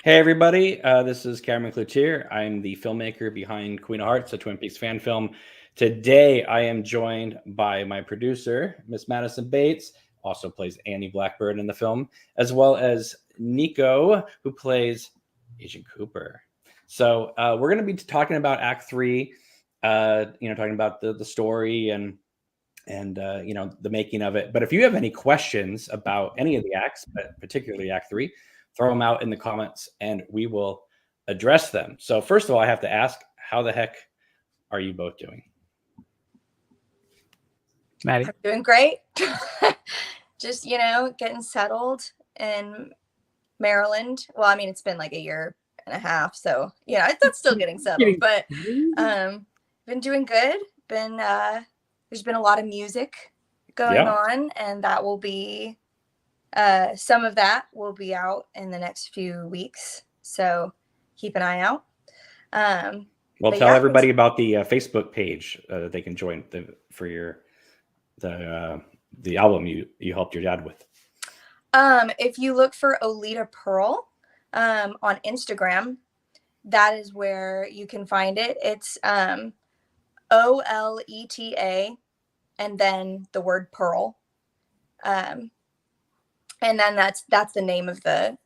Hey everybody, this is Cameron Cloutier. I'm the filmmaker behind Queen of Hearts, a Twin Peaks fan film. Today I am joined by my producer, Miss Madison Bates, also plays Annie Blackbird in the film, as well as Nico, who plays Agent Cooper. So we're going to be talking about Act 3, talking about the story and the making of it. But if you have any questions about any of the acts, but particularly Act 3, throw them out in the comments and we will address them. So first of all, I have to ask, how the heck are you both doing? Maddie? I'm doing great. Just, getting settled in Maryland. Well, I mean, it's been like a year and a half, so that's still getting settled, but been doing good. There's been a lot of music going on, and that will be some of that will be out in the next few weeks, so keep an eye out. Well, tell everybody about the Facebook page that they can join for the album you helped your dad with. If you look for Oleta Pearl on Instagram, that is where you can find it. It's OLETA and then the word Pearl. And then that's the name of the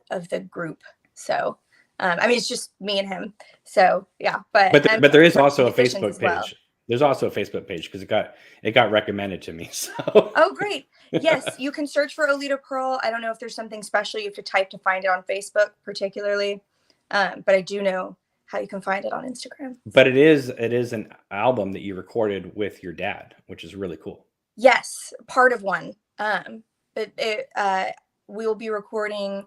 group. So I mean, it's just me and him. So yeah, but there is also a Facebook page. There's also a Facebook page because it got recommended to me. So oh great. Yes, you can search for Oleta Pearl. I don't know if there's something special you have to type to find it on Facebook particularly. But I do know how you can find it on Instagram. But it is an album that you recorded with your dad, which is really cool. Yes, part of one. But we will be recording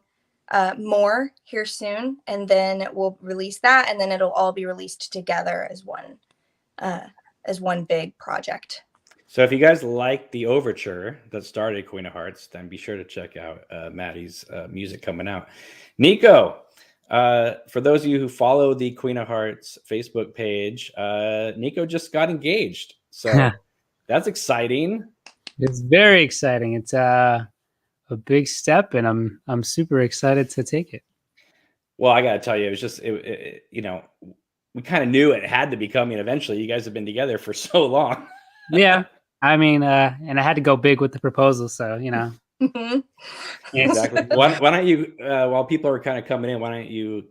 more here soon, and then we'll release that, and then it'll all be released together as one big project. So if you guys like the overture that started Queen of Hearts, then be sure to check out Maddie's music coming out. Nico, for those of you who follow the Queen of Hearts Facebook page, Nico just got engaged. So that's exciting. It's very exciting. It's a big step, and I'm super excited to take it. Well, I got to tell you, it was just, we kind of knew it had to be coming eventually. You guys have been together for so long. Yeah. I mean, and I had to go big with the proposal. So, Exactly. Why don't you, while people are kind of coming in, why don't you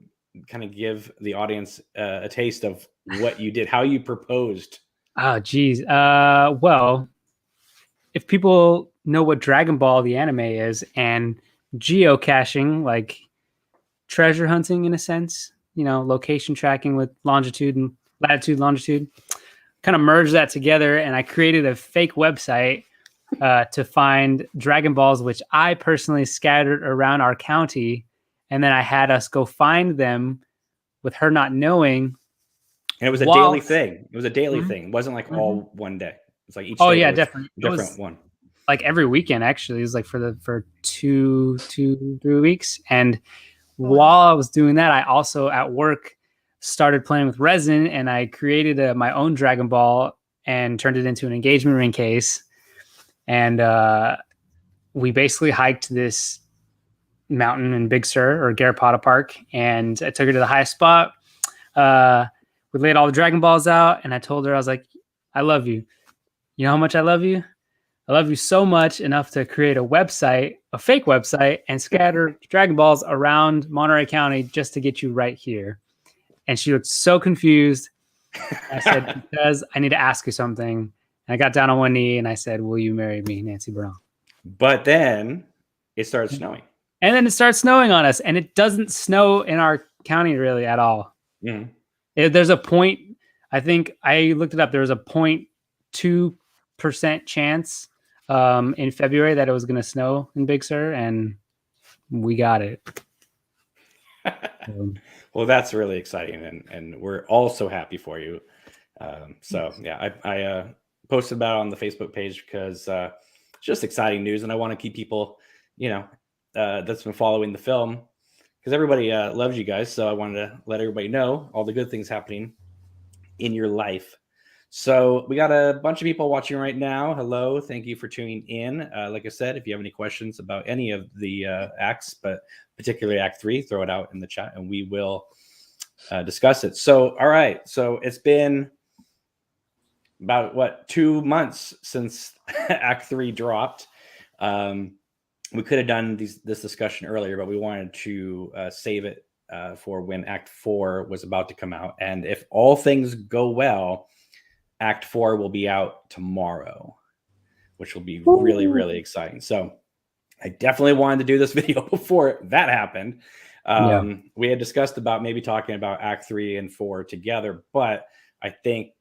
kind of give the audience a taste of what you did, how you proposed? Oh, geez. Well, if people know what Dragon Ball, the anime is, and geocaching, like treasure hunting in a sense, location tracking with latitude, longitude, kind of merged that together. And I created a fake website to find Dragon Balls, which I personally scattered around our county. And then I had us go find them with her not knowing. And it was a daily thing. It was a daily thing. It wasn't like all one day. It's like each day. Oh yeah, definitely. Different one. Like every weekend, actually. It was like for 3 weeks. And while I was doing that, I also at work started playing with resin, and I created my own Dragon Ball and turned it into an engagement ring case. And we basically hiked this mountain in Big Sur or Garrapatta Park, and I took her to the highest spot. We laid all the Dragon Balls out, and I told her, I was like, I love you. You know how much I love you? I love you so much enough to create a website, a fake website, and scatter Dragon Balls around Monterey County just to get you right here. And she looked so confused. I said, because I need to ask you something. And I got down on one knee and I said, will you marry me, Nancy Brown? But then it started snowing. And then it starts snowing on us. And it doesn't snow in our county really at all. Mm-hmm. There's a point, I think I looked it up. There was a 0.2% chance in February that it was going to snow in Big Sur, and we got it. Well, that's really exciting, and we're all so happy for you. So yeah, I posted about it on the Facebook page because it's just exciting news, and I want to keep people, that's been following the film, because everybody loves you guys. So I wanted to let everybody know all the good things happening in your life. So we got a bunch of people watching right now. Hello, thank you for tuning in. Like I said, if you have any questions about any of the acts, but particularly Act 3, throw it out in the chat and we will discuss it. So, all right. So it's been about 2 months since Act 3 dropped. We could have done this discussion earlier, but we wanted to save it for when Act 4 was about to come out. And if all things go well, Act 4 will be out tomorrow, which will be really, really exciting. So I definitely wanted to do this video before that happened. We had discussed about maybe talking about Act 3 and 4 together, but I think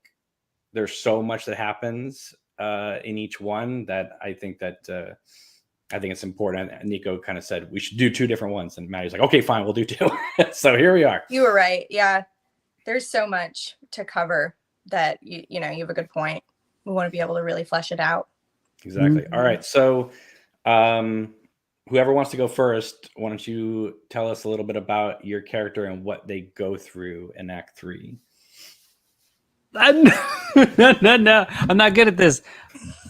there's so much that happens in each one that I think it's important. And Nico kind of said we should do 2 different ones, and Maddie's like, okay, fine, we'll do 2. So here we are. You were right. Yeah, there's so much to cover that you have a good point. We want to be able to really flesh it out. Exactly. All right. So whoever wants to go first, why don't you tell us a little bit about your character and what they go through in Act 3? No, I'm not good at this.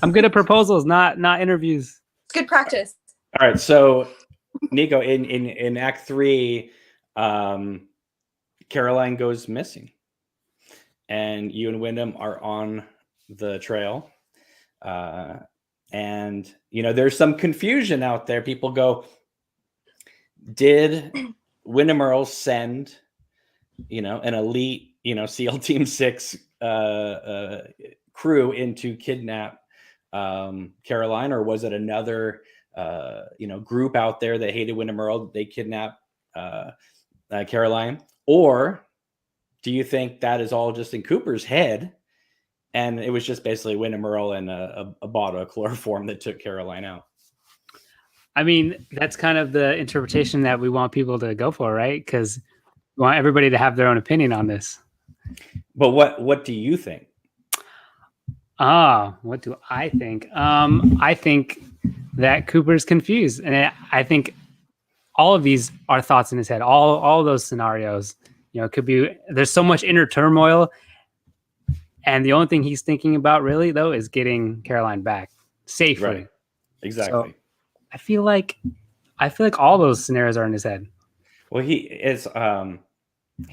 I'm good at proposals, not interviews. It's good practice. All right. So Nico, in Act 3, Caroline goes missing. And you and Wyndham are on the trail. And, there's some confusion out there. People go, did Wyndham Earl send, an elite, SEAL Team 6 crew in to kidnap Caroline? Or was it another, group out there that hated Wyndham Earl? They kidnapped Caroline? Or do you think that is all just in Cooper's head, and it was just basically Wyndham Earl and a bottle of chloroform that took Caroline out? I mean, that's kind of the interpretation that we want people to go for, right? Because we want everybody to have their own opinion on this. But what do you think? What do I think? I think that Cooper's confused, and I think all of these are thoughts in his head. All those scenarios. It could be, there's so much inner turmoil. And the only thing he's thinking about really, though, is getting Caroline back safely. Right. Exactly. So I feel like all those scenarios are in his head. Well, he's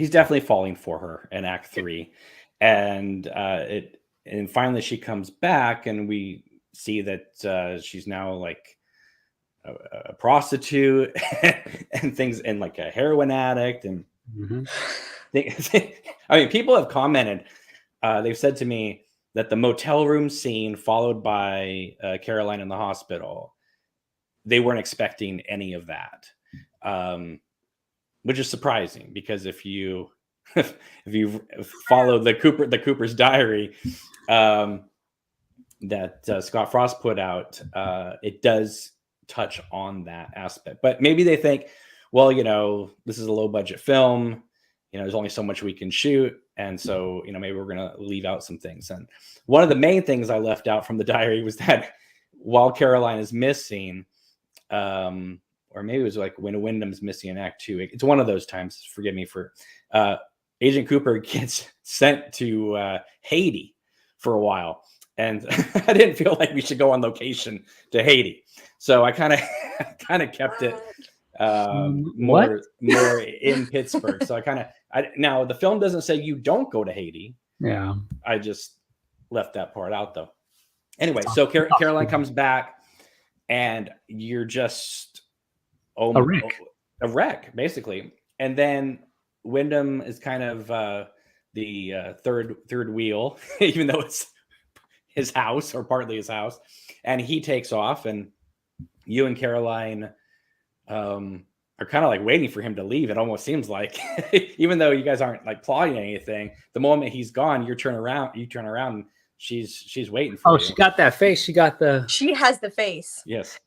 definitely falling for her in Act 3. And finally she comes back and we see that she's now like a prostitute and things, and like a heroin addict. And people have commented, they've said to me that the motel room scene followed by Caroline in the hospital, they weren't expecting any of that, which is surprising because if you follow the Cooper's diary that Scott Frost put out, it does touch on that aspect. But maybe they think, well, this is a low budget film. There's only so much we can shoot. And so, maybe we're going to leave out some things. And one of the main things I left out from the diary was that while Caroline is missing, or maybe it was like when Wyndham's missing in Act 2, it's one of those times, forgive me, for Agent Cooper gets sent to Haiti for a while. And I didn't feel like we should go on location to Haiti. So I kind of kept it more in Pittsburgh. So now the film doesn't say you don't go to Haiti. Yeah. I just left that part out though. Anyway, so Caroline comes back and you're just a wreck basically. And then Wyndham is kind of the third wheel, even though it's his house or partly his house, and he takes off, and you and Caroline are kind of like waiting for him to leave. It almost seems like, even though you guys aren't like plotting anything, the moment he's gone, you turn around, and she's waiting for you. She got that face. She has the face. Yes.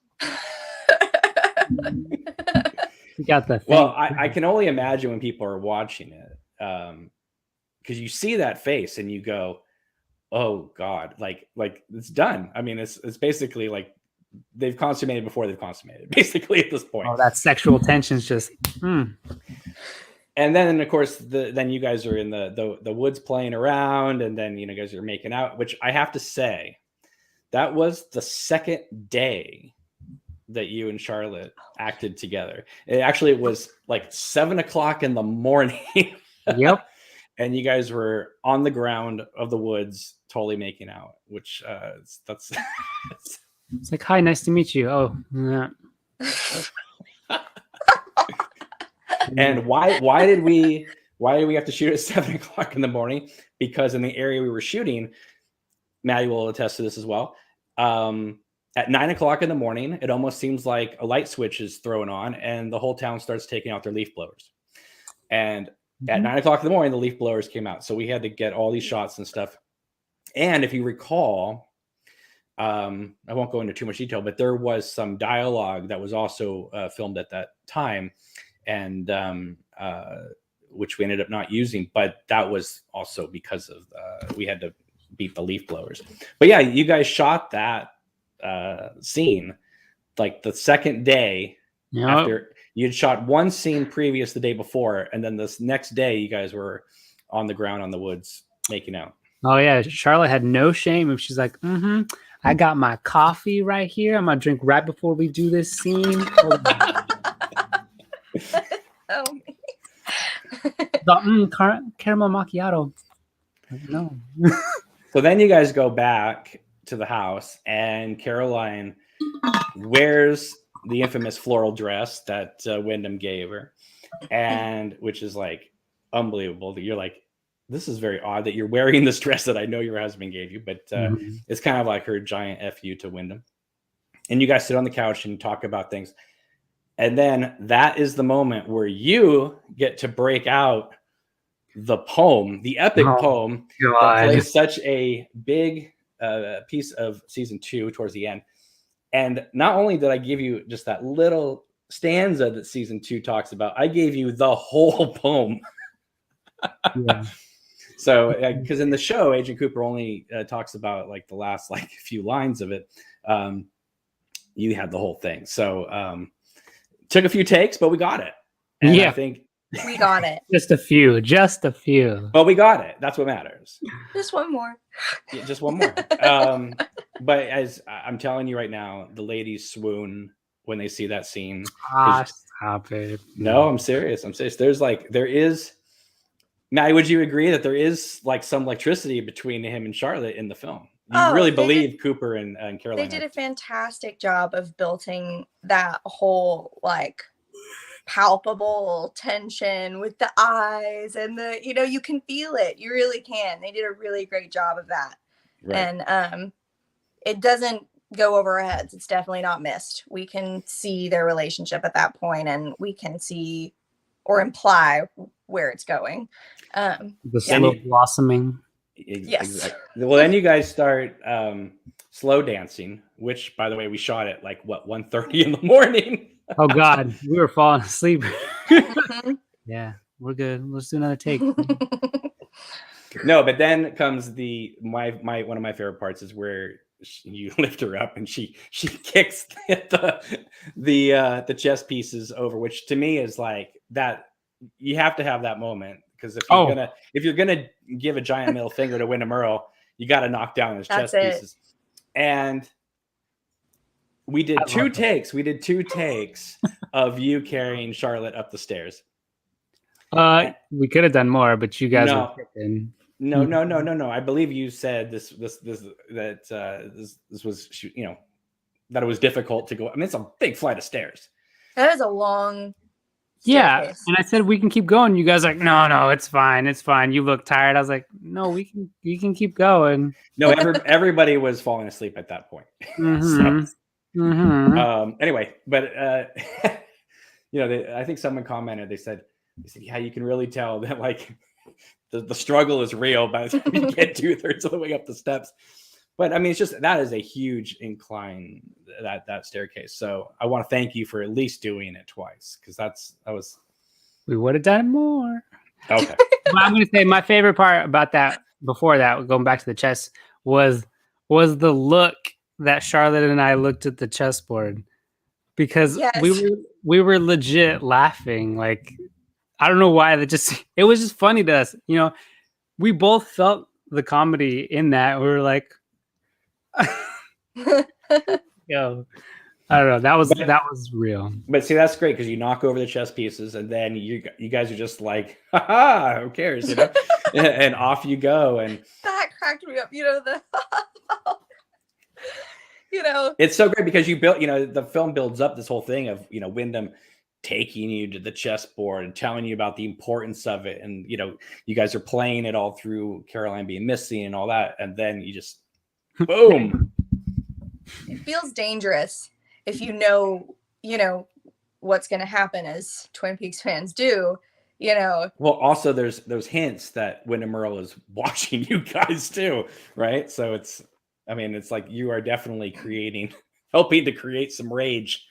She got the face. Well, I can only imagine when people are watching it, because you see that face and you go, oh God, like it's done. I mean, it's basically like they've consummated before they've consummated, basically at this point. Oh, that sexual tension's just. And then, of course, then you guys are in the woods playing around, and then you guys are making out. Which I have to say, that was the second day that you and Charlotte acted together. It was like 7 o'clock in the morning. Yep. And you guys were on the ground of the woods, totally making out. Which that's. It's like, hi, nice to meet you. Oh, yeah. And why did we have to shoot at 7 o'clock in the morning? Because in the area we were shooting, Maddie will attest to this as well. At 9 o'clock in the morning, it almost seems like a light switch is thrown on, and the whole town starts taking out their leaf blowers. And at 9 o'clock in the morning, the leaf blowers came out, so we had to get all these shots and stuff. And if you recall, I won't go into too much detail, but there was some dialogue that was also filmed at that time, and which we ended up not using, but that was also because of we had to beat the leaf blowers. But yeah, you guys shot that scene like the second day. Yep. After you'd shot one scene previous the day before, and then this next day you guys were on the ground on the woods making out. Oh yeah, Charlotte had no shame. She's like, I got my coffee right here. I'm gonna drink right before we do this scene. Caramel macchiato. No. So then you guys go back to the house, and Caroline wears the infamous floral dress that Wyndham gave her, and which is like unbelievable. That you're like, this is very odd that you're wearing this dress that I know your husband gave you, but it's kind of like her giant FU to Wyndham. And you guys sit on the couch and talk about things. And then that is the moment where you get to break out the poem, the epic poem that plays such a big piece of season 2 towards the end. And not only did I give you just that little stanza that season 2 talks about, I gave you the whole poem. Yeah. So, because in the show, Agent Cooper only talks about like the last few lines of it. You had the whole thing. So, took a few takes, but we got it. And I think we got it. Just a few. But we got it. That's what matters. Just one more. Yeah, just one more. But as I'm telling you right now, the ladies swoon when they see that scene. Stop it. No, I'm serious. There is. Maddie, would you agree that there is like some electricity between him and Charlotte in the film? You really believe Cooper and Caroline? They did a fantastic job of building that whole palpable tension with the eyes and you can feel it. You really can. They did a really great job of that. Right. And it doesn't go over our heads. It's definitely not missed. We can see their relationship at that point, and we can see or imply where it's going. The slow blossoming. Yes. Exactly. Well, then you guys start slow dancing, which, by the way, we shot at 1:30 in the morning. Oh God, we were falling asleep. Yeah, we're good. Let's do another take. No, but then comes one of my favorite parts is where you lift her up and she kicks the chess pieces over, which to me is like that. You have to have that moment, because if you're gonna give a giant middle finger to Wyndham Earl, you got to knock down his chess pieces. And we did two takes. We did 2 takes of you carrying Charlotte up the stairs. We could have done more, but you guys were picking. No. I believe you said this was that it was difficult to go. I mean, it's a big flight of stairs. That is a long. Staircase. And I said we can keep going. You guys are like, no, it's fine. You look tired. I was like, no, we can keep going. No, everybody was falling asleep at that point. Anyway, but I think someone commented. They said, yeah, you can really tell that the struggle is real by the time you get 2/3 of the way up the steps. But I mean, it's just that is a huge incline, that staircase. So I want to thank you for at least doing it twice, because we would have done more. Okay. But I'm going to say my favorite part about that, before that, going back to the chess, was the look that Charlotte and I looked at the chessboard, because we were legit laughing. I don't know why it was just funny to us. You know, we both felt the comedy in that. We were like, yo, I don't know. That was real. But see, that's great because you knock over the chess pieces, and then you guys are just like, haha, who cares, you know? And off you go. And that cracked me up. You know, you know, it's so great because you built, you know, the film builds up this whole thing of, you know, Wyndham taking you to the chessboard and telling you about the importance of it, and you know, you guys are playing it all through Caroline being missing and all that, and then you just boom. It feels dangerous if you know what's going to happen, as Twin Peaks fans do, you know. Well, also there's those hints that Wyndham Earle is watching you guys too, right? So it's like you are definitely helping to create some rage,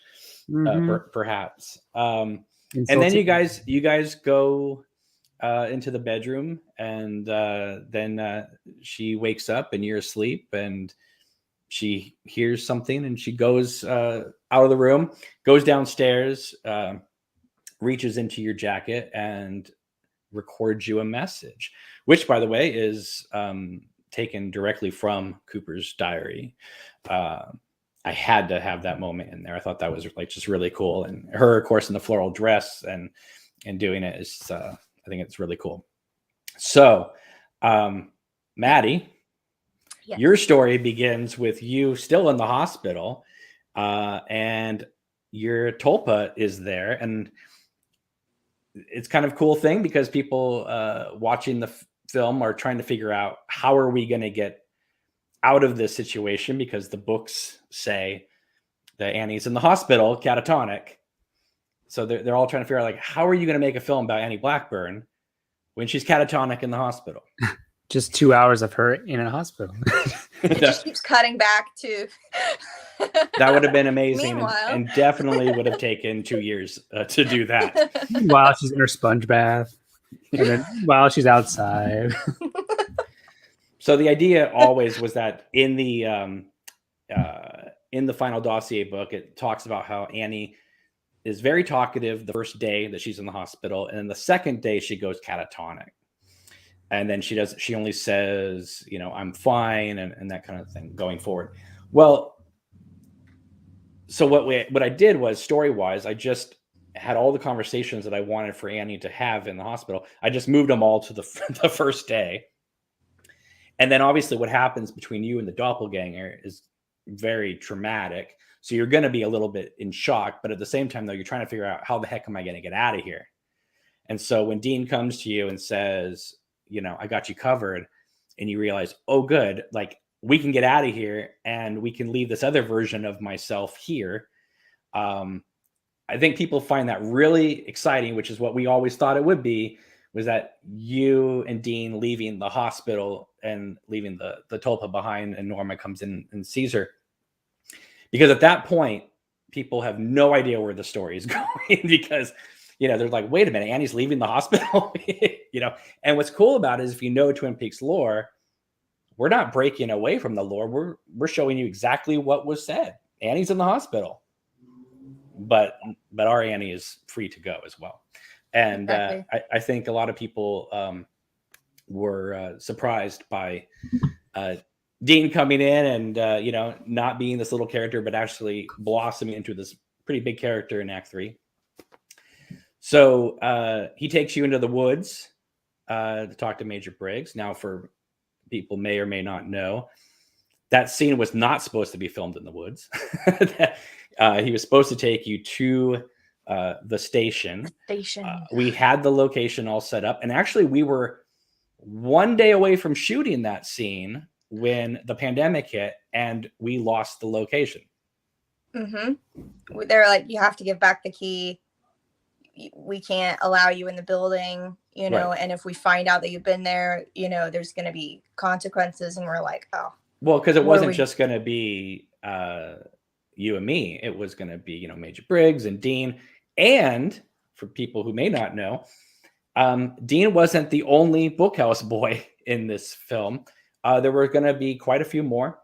perhaps. And then you guys go into the bedroom, and then she wakes up and you're asleep, and she hears something, and she goes out of the room, goes downstairs, reaches into your jacket and records you a message, which, by the way, is taken directly from Cooper's diary. I had to have that moment in there. I thought that was like just really cool. And her, of course, in the floral dress and doing it is, I think it's really cool. So, Maddie, yes. Your story begins with you still in the hospital, and your tulpa is there. And it's kind of a cool thing because people watching the film are trying to figure out, how are we going to get out of this situation, because the books say that Annie's in the hospital catatonic. So they're all trying to figure out, like, how are you going to make a film about Annie Blackburn when she's catatonic in the hospital? Just 2 hours of her in a hospital. It just keeps cutting back to that would have been amazing. Meanwhile. And definitely would have taken 2 years to do that. While she's in her sponge bath, and then while she's outside. So the idea always was that in the final dossier book, it talks about how Annie is very talkative the first day that she's in the hospital, and then the second day she goes catatonic, and then she only says, you know, I'm fine, and that kind of thing going forward. Well, so what I did was, story wise, I just had all the conversations that I wanted for Annie to have in the hospital. I just moved them all to the first day. And then obviously what happens between you and the doppelganger is very traumatic. So you're going to be a little bit in shock, but at the same time, though, you're trying to figure out, how the heck am I going to get out of here? And so when Dean comes to you and says, you know, I got you covered, and you realize, oh, good, like, we can get out of here and we can leave this other version of myself here. I think people find that really exciting, which is what we always thought it would be, was that you and Dean leaving the hospital and leaving the tulpa behind, and Norma comes in and sees her. Because at that point, people have no idea where the story is going, because, you know, they're like, wait a minute, Annie's leaving the hospital, you know? And what's cool about it is, if you know Twin Peaks lore, we're not breaking away from the lore. We're showing you exactly what was said. Annie's in the hospital, but our Annie is free to go as well. And Exactly. I think a lot of people were surprised by Dean coming in and, you know, not being this little character, but actually blossoming into this pretty big character in Act 3. So he takes you into the woods to talk to Major Briggs. Now, for people may or may not know, that scene was not supposed to be filmed in the woods. He was supposed to take you to the station. We had the location all set up, and actually we were one day away from shooting that scene when the pandemic hit, and we lost the location. They're like, you have to give back the key. We can't allow you in the building, you know, right. And if we find out that you've been there, you know, there's going to be consequences. And we're like, oh, well, because it wasn't just going to be you and me. It was going to be, you know, Major Briggs and Dean. And for people who may not know, Dean wasn't the only bookhouse boy in this film. There were going to be quite a few more.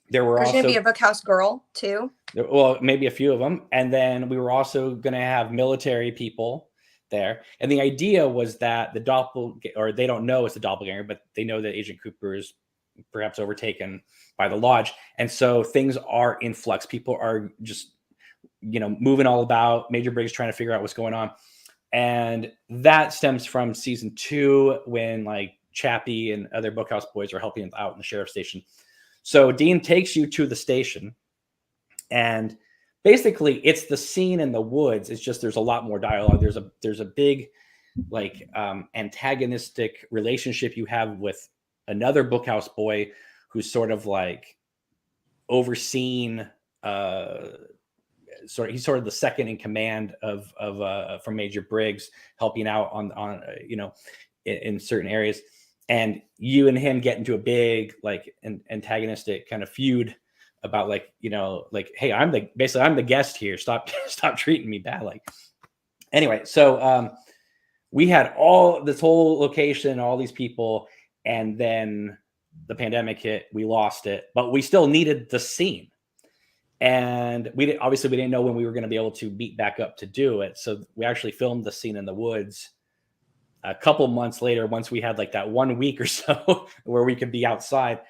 There's going to be a bookhouse girl too. Well, maybe a few of them. And then we were also going to have military people there. And the idea was that the doppelganger, or they don't know it's the doppelganger, but they know that Agent Cooper is perhaps overtaken by the Lodge. And so things are in flux. People are just, moving all about. Major Briggs trying to figure out what's going on. And that stems from season 2 when like Chappie and other Bookhouse boys are helping out in the sheriff's station. So Dean takes you to the station, and basically it's the scene in the woods. It's just, there's a lot more dialogue. There's a big like antagonistic relationship you have with another Bookhouse boy who's sort of like overseen, he's sort of the second in command of from Major Briggs, helping out on in certain areas. And you and him get into a big like antagonistic kind of feud about like, hey, I'm the guest here. Stop treating me bad. Like, anyway, so we had all this whole location, all these people, and then the pandemic hit. We lost it, but we still needed the scene. And we didn't know when we were going to be able to meet back up to do it. So we actually filmed the scene in the woods a couple months later, once we had like that 1 week or so where we could be outside.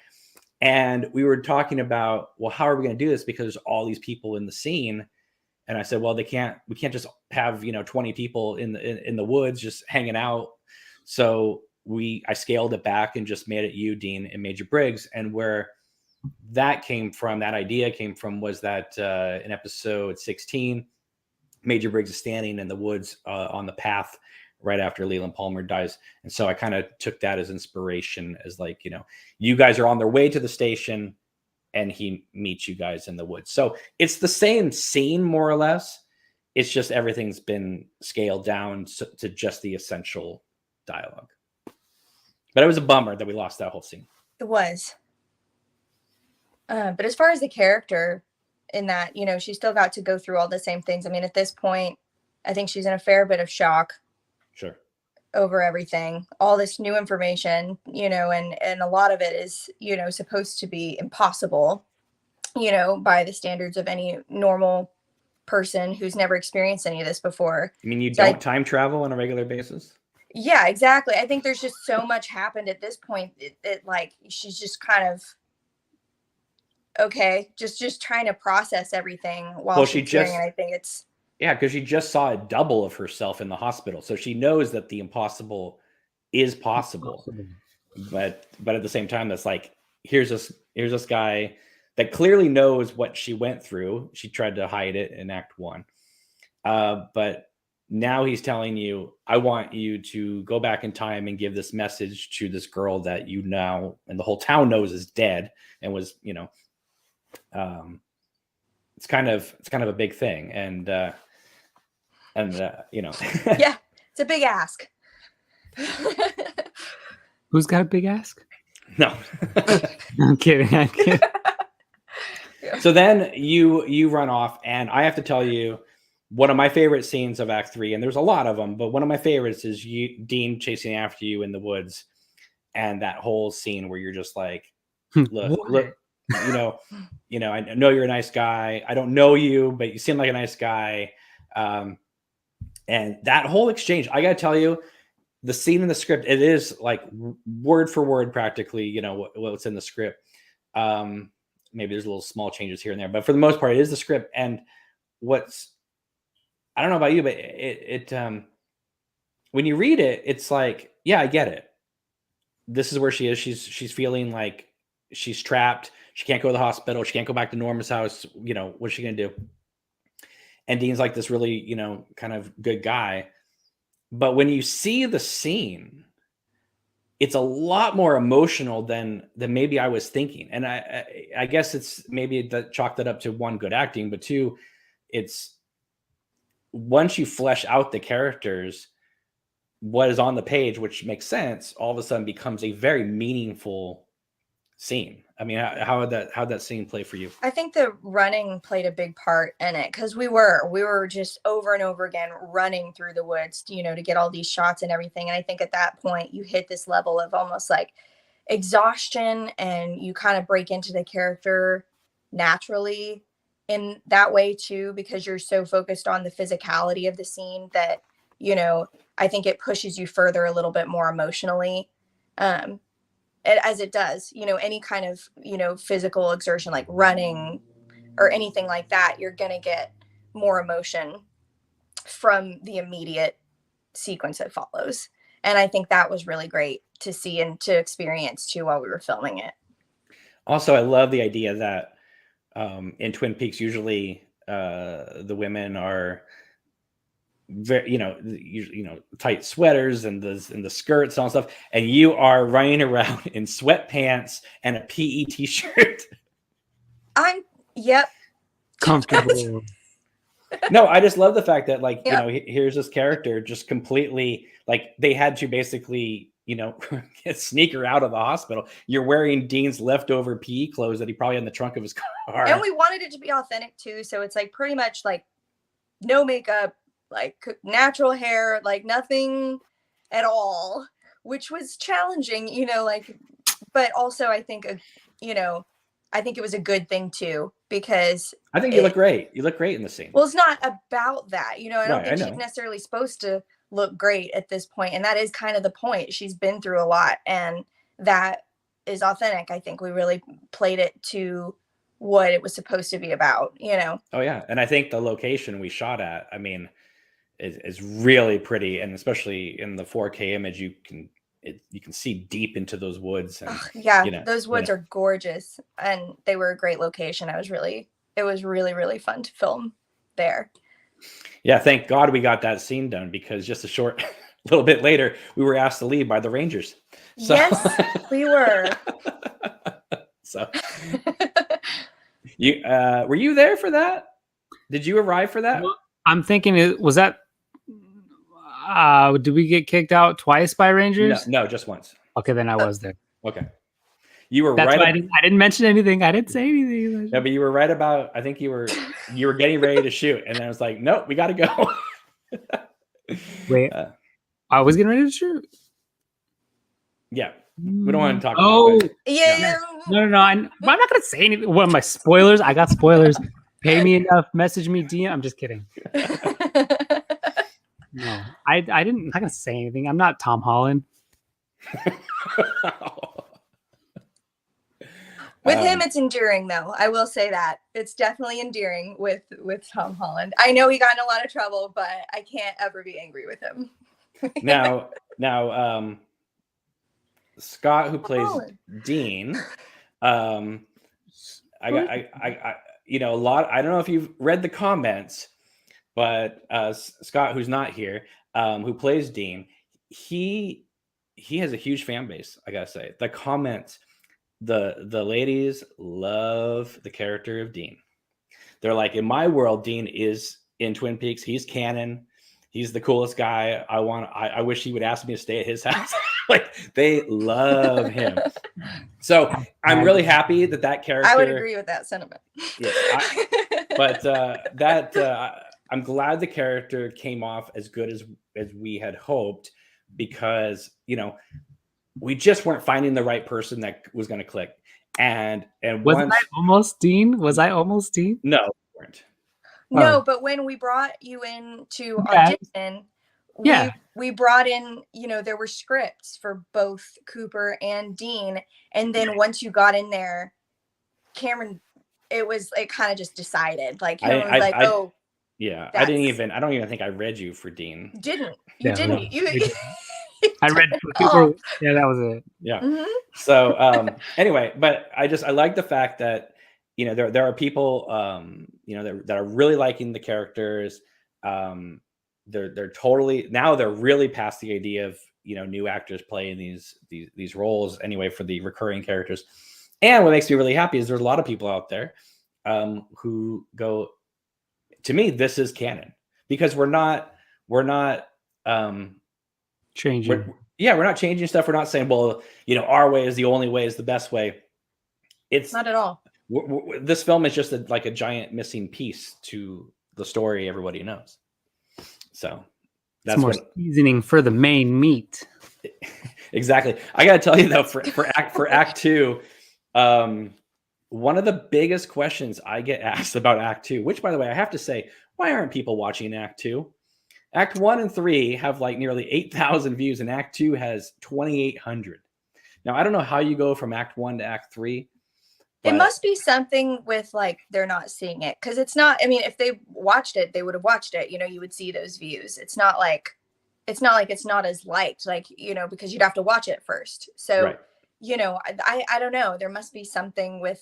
And we were talking about, well, how are we going to do this? Because there's all these people in the scene. And I said, well, we can't just have, 20 people in the woods just hanging out. So I scaled it back and just made it you, Dean, and Major Briggs. And where that idea came from was that in episode 16, Major Briggs is standing in the woods on the path right after Leland Palmer dies. And so I kind of took that as inspiration, as like, you guys are on their way to the station and he meets you guys in the woods. So it's the same scene, more or less. It's just everything's been scaled down to just the essential dialogue. But it was a bummer that we lost that whole scene. It was. But as far as the character in that, she still got to go through all the same things. I mean, at this point, I think she's in a fair bit of shock. Sure. Over everything, all this new information, and a lot of it is, supposed to be impossible, by the standards of any normal person who's never experienced any of this before. I mean, you don't time travel on a regular basis? Yeah, exactly. I think there's just so much happened at this point. It like, she's just kind of, okay, just trying to process everything while she's doing it. I think it's, yeah, because she just saw a double of herself in the hospital. So she knows that the impossible is possible. But at the same time, that's like, here's this guy that clearly knows what she went through. She tried to hide it in Act 1. But now he's telling you, I want you to go back in time and give this message to this girl that you now, and the whole town knows is dead and was, it's kind of a big thing. And yeah, it's a big ask. Who's got a big ask? No. I'm kidding. So then you run off, and I have to tell you, one of my favorite scenes of Act 3, and there's a lot of them, but one of my favorites is Dean chasing after you in the woods, and that whole scene where you're just like, look, I know you're a nice guy. I don't know you, but you seem like a nice guy. And that whole exchange, I got to tell you, the scene in the script, it is like word for word, practically, what's in the script. Maybe there's little small changes here and there, but for the most part, it is the script. And I don't know about you, but it when you read it, it's like, yeah, I get it. This is where she is. She's feeling like she's trapped. She can't go to the hospital. She can't go back to Norma's house. What's she going to do? And Dean's like this really, kind of good guy. But when you see the scene, it's a lot more emotional than maybe I was thinking. And I guess it's maybe that chalked it up to one, good acting, but two, it's once you flesh out the characters, what is on the page, which makes sense, all of a sudden becomes a very meaningful scene. I mean, how'd that scene play for you? I think the running played a big part in it, because we were just over and over again running through the woods, to get all these shots and everything. And I think at that point you hit this level of almost like exhaustion, and you kind of break into the character naturally in that way too, because you're so focused on the physicality of the scene that you know, I think it pushes you further a little bit more emotionally. As it does, you know, any kind of, you know, physical exertion like running or anything like that, you're going to get more emotion from the immediate sequence that follows. And I think that was really great to see and to experience too while we were filming it. Also, I love the idea that in Twin Peaks, usually the women are very, tight sweaters and the skirts and all stuff, and you are running around in sweatpants and a PE t-shirt. Yep. Comfortable. No, I just love the fact that, like, here's this character just completely, like, they had to basically, sneak her out of the hospital. You're wearing Dean's leftover PE clothes that he probably had in the trunk of his car. And we wanted it to be authentic too. So it's like pretty much like no makeup, like natural hair, like nothing at all, which was challenging, but also I think, I think it was a good thing too, because I think you look great. You look great in the scene. Well, it's not about that. I don't think she's necessarily supposed to look great at this point. And that is kind of the point. She's been through a lot, and that is authentic. I think we really played it to what it was supposed to be about, Oh yeah. And I think the location we shot at, I mean, is really pretty. And especially in the 4K image, you can see deep into those woods. And, those woods are gorgeous, and they were a great location. It was really, really fun to film there. Yeah, thank God we got that scene done, because just a little bit later, we were asked to leave by the Rangers. So. Yes, we were. So, were you there for that? Did you arrive for that? Well, I'm thinking, was that? Did we get kicked out twice by Rangers? No, just once. Okay, then I was there. Okay. You were That's right. Why I didn't mention anything. I didn't say anything. No, but you were right about. I think you were getting ready to shoot, and then I was like, "Nope, we got to go." Wait, I was getting ready to shoot. Yeah, we don't want to talk. Oh, about it. Yeah. No. I'm not gonna say anything. What, my spoilers? I got spoilers. Pay me enough. Message me, DM. I'm just kidding. No, I didn't. I'm not gonna say anything. I'm not Tom Holland. With him, it's endearing, though. I will say that it's definitely endearing with Tom Holland. I know he got in a lot of trouble, but I can't ever be angry with him. Now, Scott, who plays Dean, a lot. I don't know if you've read the comments, but Scott, who's not here, who plays Dean, he has a huge fan base. I gotta say, the comments. The ladies love the character of Dean. They're like, in my world, Dean is in Twin Peaks. He's canon. He's the coolest guy. I wish he would ask me to stay at his house. Like, they love him. So I'm really happy that character. I would agree with that sentiment. Yeah, I'm glad the character came off as good as we had hoped, because we just weren't finding the right person that was going to click. And was I almost Dean? Was I almost Dean? No, we weren't. No, but when we brought you in to audition, we brought in, there were scripts for both Cooper and Dean. And then once you got in there, Cameron, it kind of just decided. Like, Cameron was like, oh. Yeah, I don't even think I read you for Dean. Didn't. You didn't. I read Cooper. Yeah, that was it. Yeah. Mm-hmm. So anyway, but I like the fact that there are people that are really liking the characters. They're totally, now they're really past the idea of new actors playing these roles anyway for the recurring characters. And what makes me really happy is there's a lot of people out there who go, to me, this is canon, because we're not changing. We're not changing stuff. We're not saying, well, our way is the only way, is the best way. It's not at all. This film is just like a giant missing piece to the story everybody knows. So that's more seasoning for the main meat. Exactly. I got to tell you though, for Act 2, one of the biggest questions I get asked about Act 2, which, by the way, I have to say, why aren't people watching Act 2? Act 1 and 3 have like nearly 8,000 views, and Act 2 has 2,800. Now, I don't know how you go from Act 1 to Act 3. It must be something with like they're not seeing it, because it's not. I mean, if they watched it, they would have watched it. You know, you would see those views. It's not like it's not as liked, like, you know, because you'd have to watch it first. So, Right. you know, I don't know. There must be something with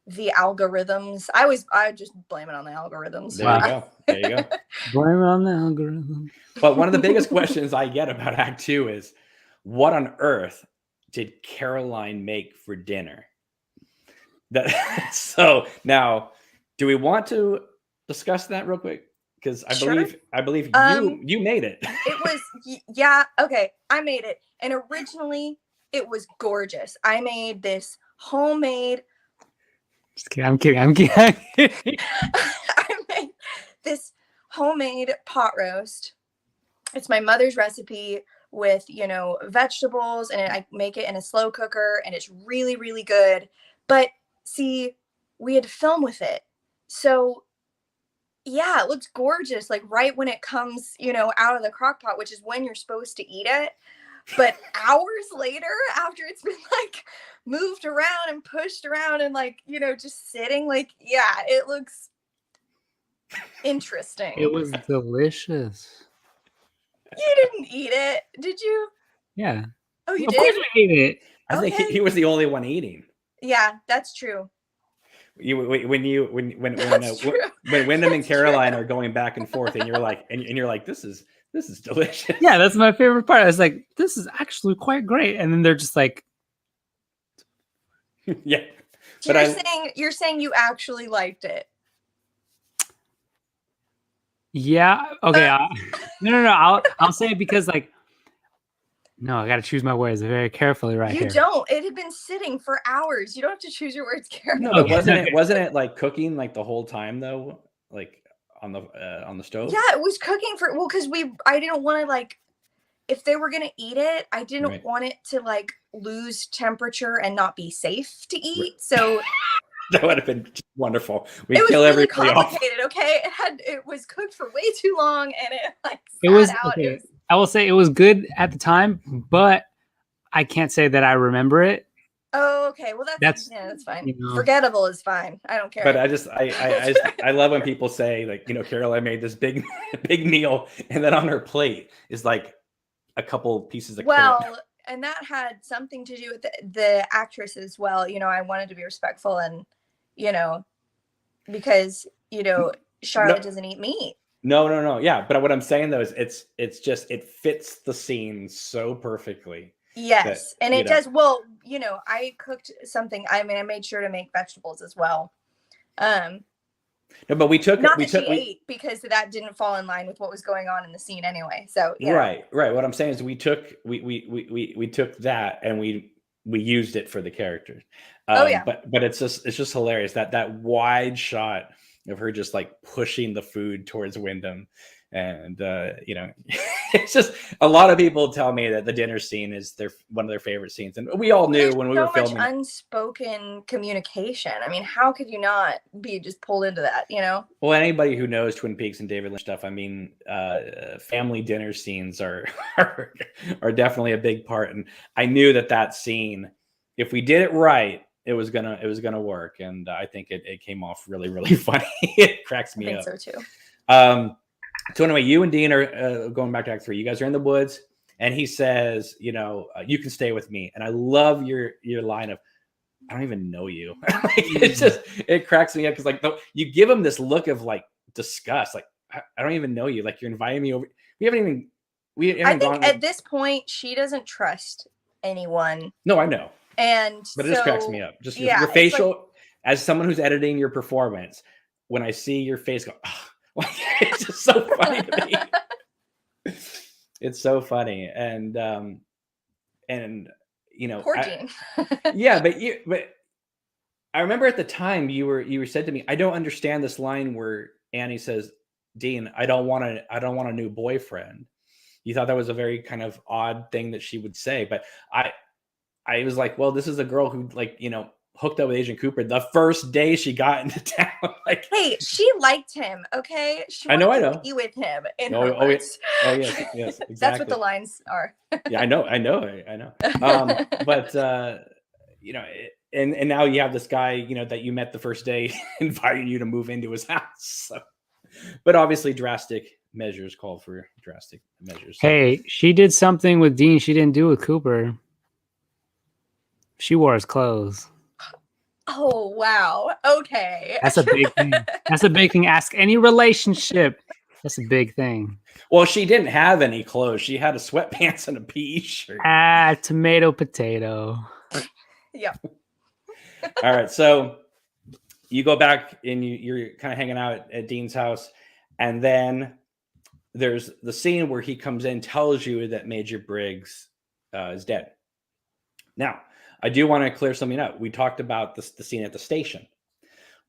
the algorithms. I would just blame it on the algorithms. There you go. There you go. Blame it on the algorithm. But one of the biggest questions I get about Act 2 is, what on earth did Caroline make for dinner? So now, do we want to discuss that real quick? Because I believe you made it. It was, yeah, okay, I made it, and originally it was gorgeous. I made this homemade. Just kidding. I'm kidding. I made this homemade pot roast. It's my mother's recipe with, you know, vegetables, and I make it in a slow cooker, and it's really, really good. But see, we had to film with it. So yeah, it looks gorgeous, like right when it comes, you know, out of the crock pot, which is when you're supposed to eat it. But hours later, after it's been like moved around and pushed around and like, you know, just sitting, like, yeah, it looks interesting. It was delicious. You didn't eat it, did you? Yeah. Oh, you Of did? course I ate it. I think he was the only one eating. Yeah, that's true. When Wyndham That's and Caroline are going back and forth, and you're like, this is delicious. Yeah, that's my favorite part. I was like, this is actually quite great. And then they're just like, Yeah. So But you're saying you actually liked it. yeah, okay. No. I'll say it because like, no, I got to choose my words very carefully right here. You don't. It had been sitting for hours. You don't have to choose your words carefully. No, Okay. wasn't it like cooking like the whole time though? Like on the stove? Yeah, it was cooking for, well, because I didn't want to, like, if they were gonna eat it, I didn't Right. want it to like lose temperature and not be safe to eat. So That would have been wonderful. We it was kill really everybody off. complicated. Okay, it was cooked for way too long, and it like It was, sat out. okay, It was, I will say it was good at the time, but I can't say that I remember it. oh, okay. Well, that's fine. you know. Forgettable is fine. I don't care. But I love when people say, like, you know, Caroline made this big meal, and then on her plate is like a couple pieces of well, and that had something to do with the actress as well. You know, I wanted to be respectful, and, you know, because, you know, Charlotte doesn't eat meat. No. Yeah, but what I'm saying though is it's just, it fits the scene so perfectly. Yes, that, and it you know, does. Well, you know, I cooked something. I mean, I made sure to make vegetables as well. No, but we took Not we that took she ate, because that didn't fall in line with what was going on in the scene anyway. So you know. right. What I'm saying is we took that and we used it for the characters. Oh, yeah. But it's just hilarious that wide shot of her just like pushing the food towards Wyndham, and you know, it's just, a lot of people tell me that the dinner scene is one of their favorite scenes, and we all knew There's when we so were filming. much unspoken communication. I mean, how could you not be just pulled into that? You know. Well, anybody who knows Twin Peaks and David Lynch stuff, I mean, family dinner scenes are definitely a big part. And I knew that scene, if we did it right, it was gonna work. And I think it came off really, really funny. It cracks me I up. think so too. So anyway, you and Dean are going back to Act 3. You guys are in the woods, and he says, you know, you can stay with me. And I love your line of, I don't even know you. Like, it cracks me up because like you give him this look of like disgust, like I don't even know you. Like, you're inviting me over. We haven't I think at this point she doesn't trust anyone. No, I know. But it just cracks me up. Just yeah, your facial, like, as someone who's editing your performance, when I see your face go, oh, like, it's just so funny to me. It's so funny, and you know, poor Dean. Yeah, but I remember at the time you were said to me, I don't understand this line where Annie says, Dean, I don't want a new boyfriend. You thought that was a very kind of odd thing that she would say, but I was like, well, this is a girl who, like, you know, hooked up with Agent Cooper the first day she got into town. Like, hey, she liked him. Okay, she I know. to be with him. In her Oh, words. yes, exactly. That's what the lines are. Yeah, I know. But you know, and now you have this guy, you know, that you met the first day inviting you to move into his house. So, but obviously, drastic measures call for drastic measures. So. Hey, she did something with Dean she didn't do with Cooper. She wore his clothes. Oh, wow. Okay. That's a big thing. That's a big thing. Ask any relationship. That's a big thing. Well, she didn't have any clothes. She had a sweatpants and a PE shirt. Tomato, potato. Yeah. All right. So you go back and you're kind of hanging out at Dean's house. And then there's the scene where he comes in, tells you that Major Briggs is dead. Now, I do want to clear something up. We talked about the scene at the station.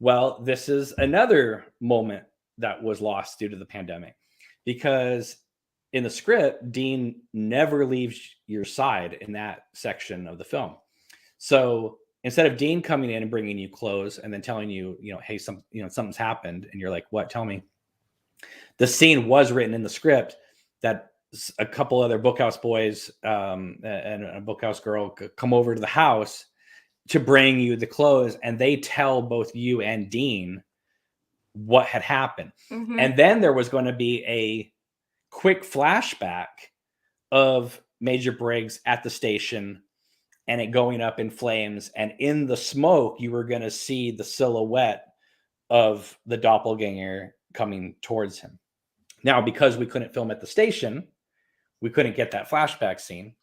Well, this is another moment that was lost due to the pandemic, because in the script, Dean never leaves your side in that section of the film. So instead of Dean coming in and bringing you clothes and then telling you, you know, hey, something's happened, and you're like, what? Tell me. The scene was written in the script that a couple other Bookhouse boys and a Bookhouse girl come over to the house to bring you the clothes, and they tell both you and Dean what had happened. Mm-hmm. And then there was going to be a quick flashback of Major Briggs at the station and it going up in flames. And in the smoke, you were going to see the silhouette of the doppelganger coming towards him. Now, because we couldn't film at the station, we couldn't get that flashback scene.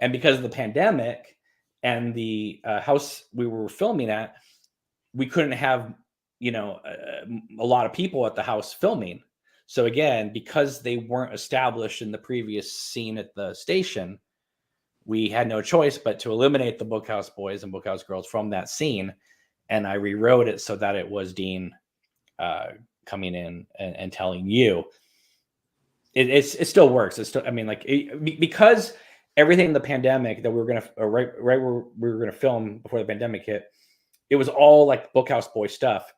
And because of the pandemic and the house we were filming at, we couldn't have, you know, a lot of people at the house filming. So again, because they weren't established in the previous scene at the station, we had no choice but to eliminate the Bookhouse boys and Bookhouse girls from that scene. And I rewrote it so that it was Dean coming in and telling you. It still works. It's still, I mean, like, because everything in the pandemic that we were going to, right where we were going to film before the pandemic hit, it was all like Bookhouse boy stuff.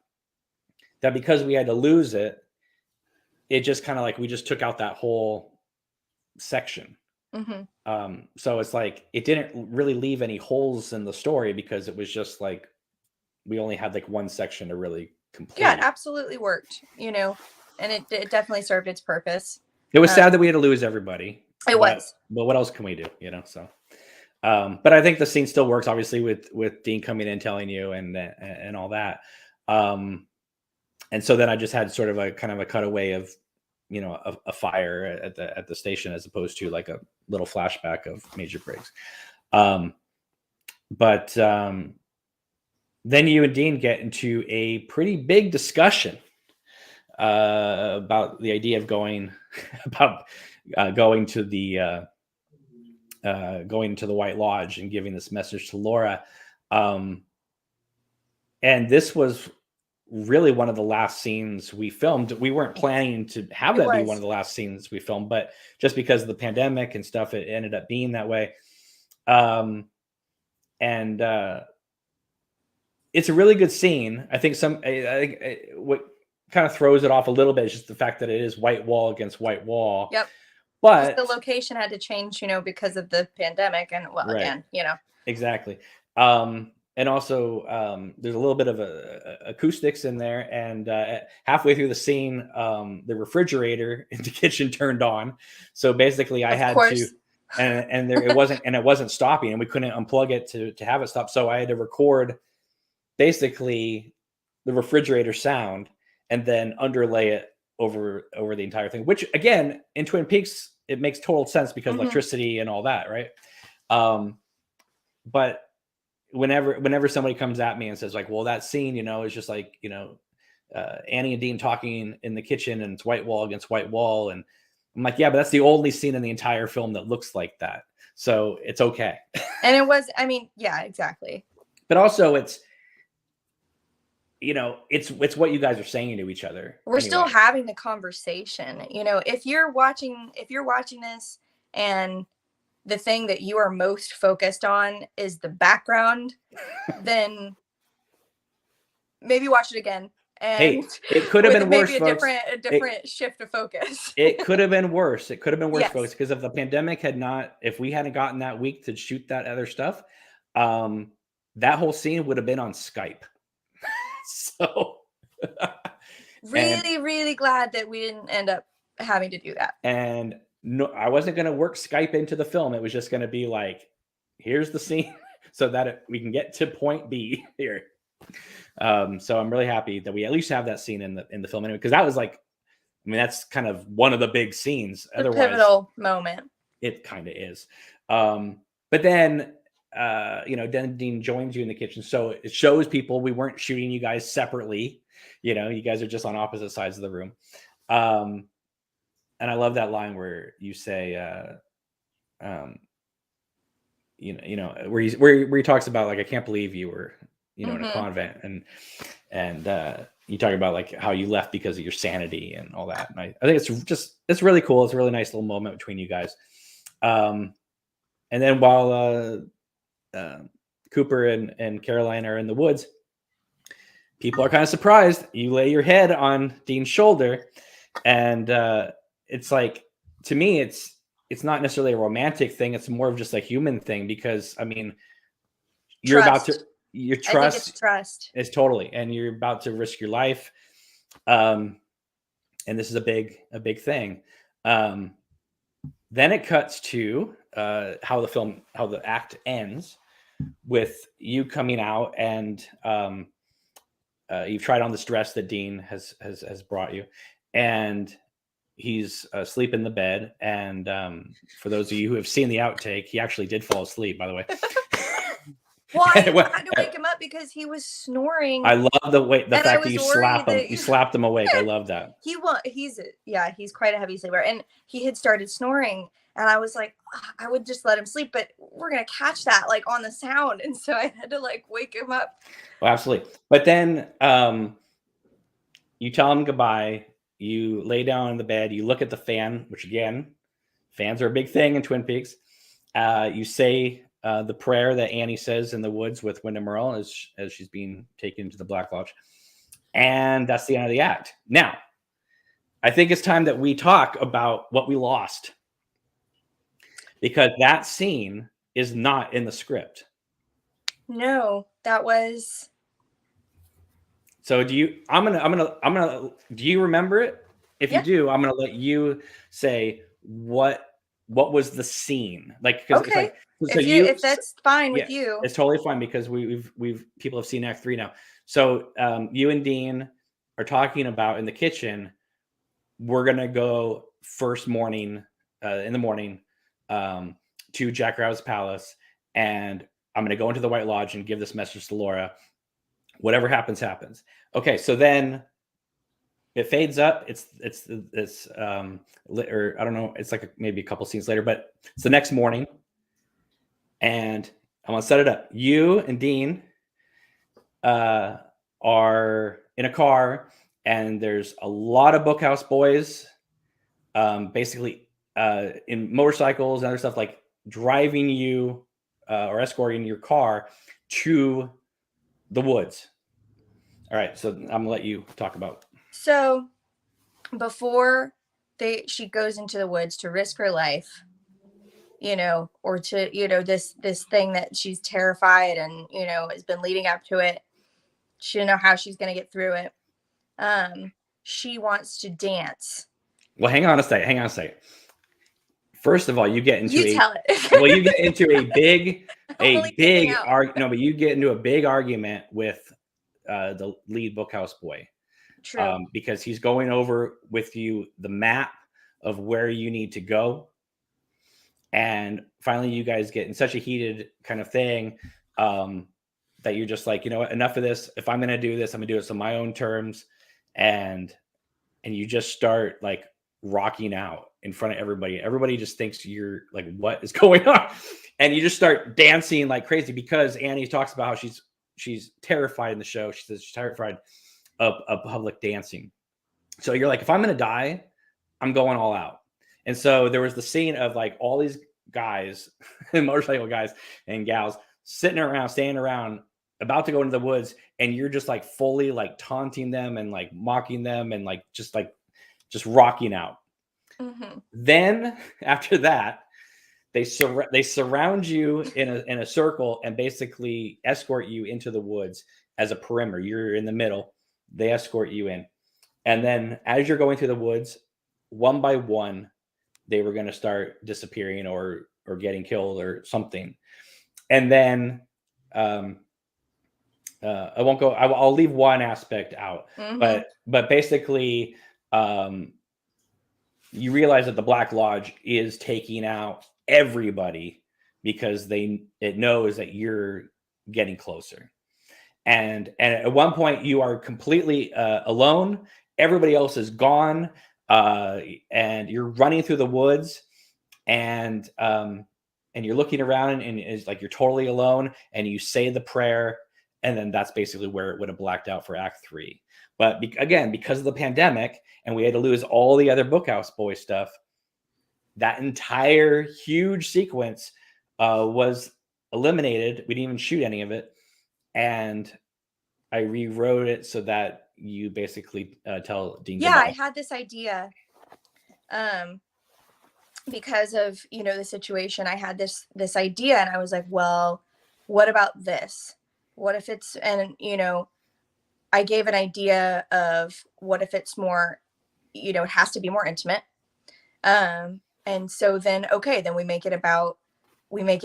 That because we had to lose it, it just kind of like, we just took out that whole section. Mm-hmm. So it's like, it didn't really leave any holes in the story because it was just like, we only had like one section to really complete. Yeah, it absolutely worked, you know, and it definitely served its purpose. It was sad that we had to lose everybody. It was. But what else can we do, you know? So, but I think the scene still works, obviously, with Dean coming in, telling you and all that. And so then I just had sort of a kind of a cutaway of, you know, a fire at the station, as opposed to like a little flashback of Major Briggs. But then you and Dean get into a pretty big discussion about the idea of going to the White Lodge and giving this message to Laura. And this was really one of the last scenes we filmed. We weren't planning to have that be one of the last scenes we filmed, but just because of the pandemic and stuff, it ended up being that way. And it's a really good scene. I think what kind of throws it off a little bit is just the fact that it is white wall against white wall. Yep. But the location had to change, you know, because of the pandemic, and well, right. Again, you know. Exactly. And also, there's a little bit of acoustics in there, and halfway through the scene, the refrigerator in the kitchen turned on. So basically, I had to, and it wasn't stopping, and we couldn't unplug it to have it stop. So I had to record basically the refrigerator sound and then underlay it over the entire thing. Which again, in Twin Peaks, it makes total sense because electricity and all that, right? But whenever somebody comes at me and says like, well, that scene, you know, is just like, you know, Annie and Dean talking in the kitchen and it's white wall against white wall. And I'm like, yeah, but that's the only scene in the entire film that looks like that. So it's okay. And it was, I mean, yeah, exactly. But also it's, you know, it's what you guys are saying to each other. We're still having the conversation. You know, if you're watching this and the thing that you are most focused on is the background, then maybe watch it again. And hey, it could have been worse, maybe folks. a different shift of focus. It could have been worse. It could have been worse, Yes. folks, because if the pandemic had not, if we hadn't gotten that week to shoot that other stuff, that whole scene would have been on Skype. So really glad that we didn't end up having to do that. And no, I wasn't going to work Skype into the film. It was just going to be like, here's the scene so that we can get to point B here. So I'm really happy that we at least have that scene in the film anyway, because that was like, I mean, that's kind of one of the big scenes. The pivotal moment. It kind of is. But then, then Dean joins you in the kitchen. So it shows people we weren't shooting you guys separately. You guys are just on opposite sides of the room. And I love that line where you say, where he talks about like, I can't believe you were, in a convent, and you talk about like how you left because of your sanity and all that. And I think it's really cool. It's a really nice little moment between you guys. And then while Cooper and Caroline are in the woods, people are kind of surprised. You lay your head on Dean's shoulder, and it's like, to me, it's not necessarily a romantic thing. It's more of just a human thing, because I mean, you're Trust. about to. Your trust, I think it's trust. Is totally, and you're about to risk your life, and this is a big thing. Then it cuts to how the act ends with you coming out, and you've tried on this dress that Dean has brought you, and he's asleep in the bed. And for those of you who have seen the outtake, he actually did fall asleep, by the way. Well, I had to wake him up because he was snoring. I love the fact that you slap him. You slapped him awake. I love that. He's quite a heavy sleeper, and he had started snoring, and I was like, I would just let him sleep, but we're gonna catch that like on the sound, and so I had to like wake him up. Well, absolutely. But then you tell him goodbye. You lay down in the bed. You look at the fan, which again, fans are a big thing in Twin Peaks. You say the prayer that Annie says in the woods with Wyndham Earle as she's being taken to the Black Lodge. And that's the end of the act. Now, I think it's time that we talk about what we lost, because that scene is not in the script. No, that was. So do you remember it? If you do, I'm going to let you say what was the scene like, because okay. It's like, so if that's fine with you, it's totally fine, because we've people have seen Act 3 now. So you and Dean are talking about in the kitchen. We're gonna go first morning in the morning to Jack Rabbit's palace, and I'm gonna go into the White Lodge and give this message to Laura. Whatever happens, happens. Okay, so then it fades up. It's or I don't know. It's like maybe a couple scenes later, but it's the next morning. And I'm gonna set it up. You and Dean are in a car, and there's a lot of Bookhouse boys, basically in motorcycles and other stuff, like driving you or escorting your car to the woods. All right, so I'm gonna let you talk about. So before she goes into the woods to risk her life, or to, this thing that she's terrified and, has been leading up to it. She doesn't know how she's going to get through it. She wants to dance. Well, hang on a second. First of all, you get into you get into a big argument with the lead Bookhouse boy. True. Because he's going over with you the map of where you need to go. And finally, you guys get in such a heated kind of thing that you're just like, enough of this. If I'm going to do this, I'm going to do this on my own terms. And you just start like rocking out in front of everybody. Everybody just thinks you're like, what is going on? And you just start dancing like crazy, because Annie talks about how she's terrified in the show. She says she's terrified of public dancing. So you're like, if I'm going to die, I'm going all out. And so there was the scene of like all these guys, motorcycle guys and gals, standing around about to go into the woods, and you're just like fully like taunting them and like mocking them and like just rocking out. Then after that, they surround you in a circle and basically escort you into the woods as a perimeter. You're in the middle. They escort you in. And then as you're going through the woods, one by one, they were going to start disappearing or getting killed or something. And then I won't go. I'll leave one aspect out, but basically, you realize that the Black Lodge is taking out everybody because it knows that you're getting closer. And at one point you are completely alone. Everybody else is gone, and you're running through the woods, and you're looking around, and it's like you're totally alone. And you say the prayer, and then that's basically where it would have blacked out for Act 3. But again, because of the pandemic, and we had to lose all the other Bookhouse Boy stuff, that entire huge sequence was eliminated. We didn't even shoot any of it. And I rewrote it so that you basically tell Dean. Yeah, goodbye. I had this idea because of, the situation. I had this idea, and I was like, well, what about this? What if it's, and, I gave an idea of what if it's more, it has to be more intimate. And so then, okay, then we make it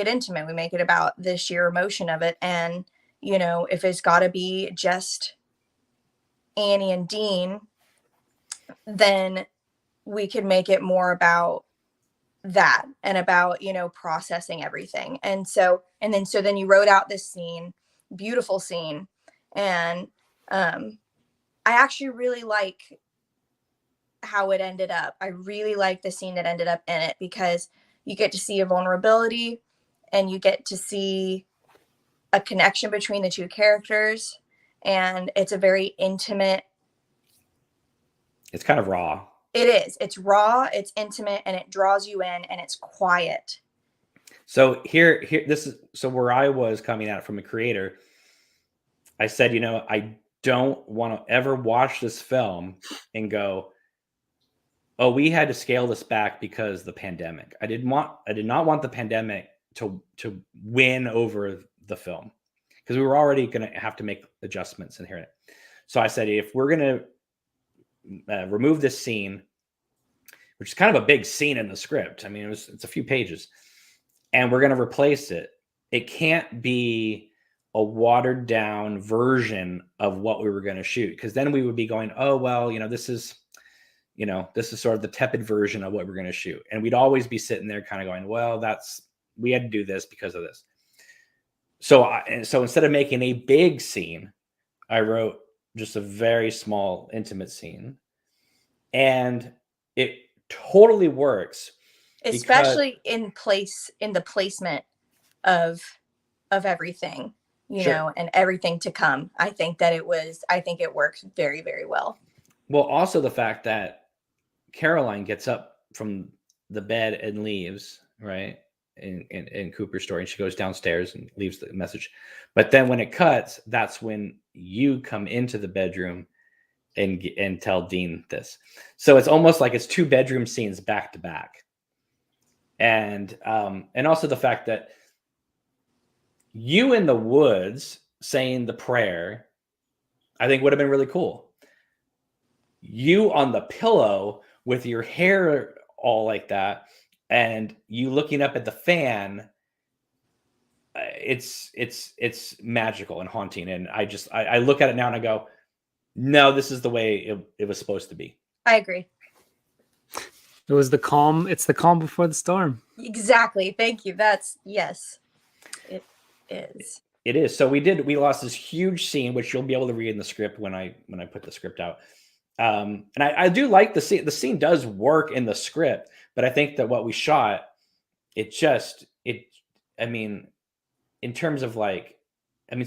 intimate. We make it about the sheer emotion of it. And, if it's got to be just Annie and Dean, then we could make it more about that and about, processing everything. And so then you wrote out this scene, beautiful scene. And I actually really like how it ended up. I really like the scene that ended up in it, because you get to see a vulnerability, and you get to see a connection between the two characters, and it's a very intimate. It's kind of raw. It is. It's raw, it's intimate, and it draws you in, and it's quiet. So here this is so where I was coming at from a creator. I said, I don't want to ever watch this film and go, oh, we had to scale this back because the pandemic. I did not want the pandemic to win over the film, because we were already going to have to make adjustments in here. So I said, if we're going to remove this scene, which is kind of a big scene in the script, I mean, it's a few pages, and we're going to replace it. It can't be a watered down version of what we were going to shoot, because then we would be going, oh, well, this is sort of the tepid version of what we're going to shoot. And we'd always be sitting there kind of going, well, we had to do this because of this. So instead of making a big scene, I wrote just a very small, intimate scene, and it totally works. Especially in the placement of everything, Sure. and everything to come. I think it works very, very well. Well, also the fact that Caroline gets up from the bed and leaves, right? In Cooper's story, and she goes downstairs and leaves the message. But then when it cuts, that's when you come into the bedroom and tell Dean this. So it's almost like it's two bedroom scenes back to back. And also the fact that you in the woods saying the prayer, I think would have been really cool. You on the pillow with your hair all like that, and you looking up at the fan, it's magical and haunting. And I look at it now and I go, no, this is the way it was supposed to be. I agree. It was the calm. It's the calm before the storm. Exactly. Thank you. Yes, it is. It is. So we lost this huge scene, which you'll be able to read in the script when I put the script out. And I do like the scene. The scene does work in the script, but I think that what we shot, in terms of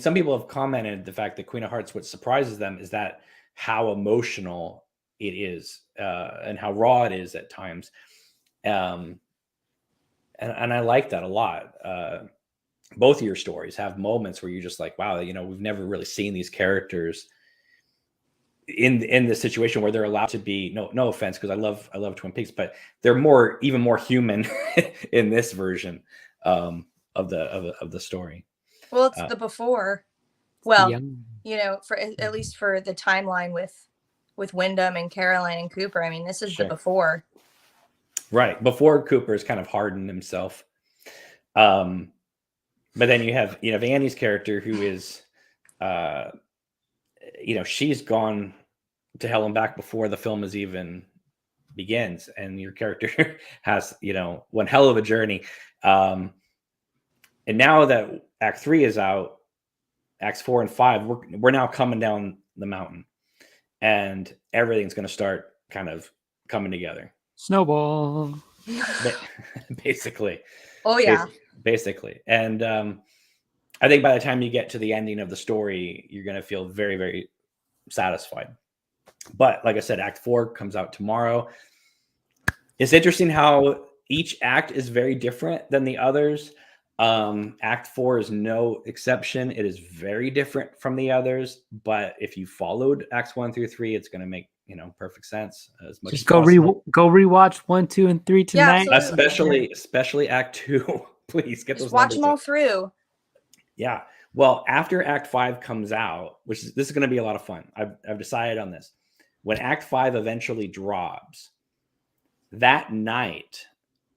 some people have commented the fact that Queen of Hearts, what surprises them is that how emotional it is, and how raw it is at times. And I like that a lot. both of your stories have moments where you're just like, wow, we've never really seen these characters in this situation where they're allowed to be, no offense, because I love Twin Peaks, but they're even more human in this version of the story. Well, it's the before. Well, Yeah. for at least for the timeline with Wyndham and Caroline and Cooper. I mean, this is the before. Right. Before Cooper's kind of hardened himself. But then you have Annie's character, who is she's gone to hell and back before the film is even begins, and your character has one hell of a journey. And now that Act 3 is out, Acts 4 and 5, we're now coming down the mountain, and everything's going to start kind of coming together. Snowball. Basically. Oh yeah. Basically. And I think by the time you get to the ending of the story, you're going to feel very, very satisfied. But like I said, Act 4 comes out tomorrow. It's interesting how each act is very different than the others. Act 4 is no exception. It is very different from the others. But if you followed Acts 1 through 3, it's going to make perfect sense. As much just as go rewatch 1, 2, and 3 tonight. Yeah, especially Act 2. Please get those. Watch them all through. Yeah. Well, after Act 5 comes out, this is going to be a lot of fun. I've decided on this. When Act 5 eventually drops, that night,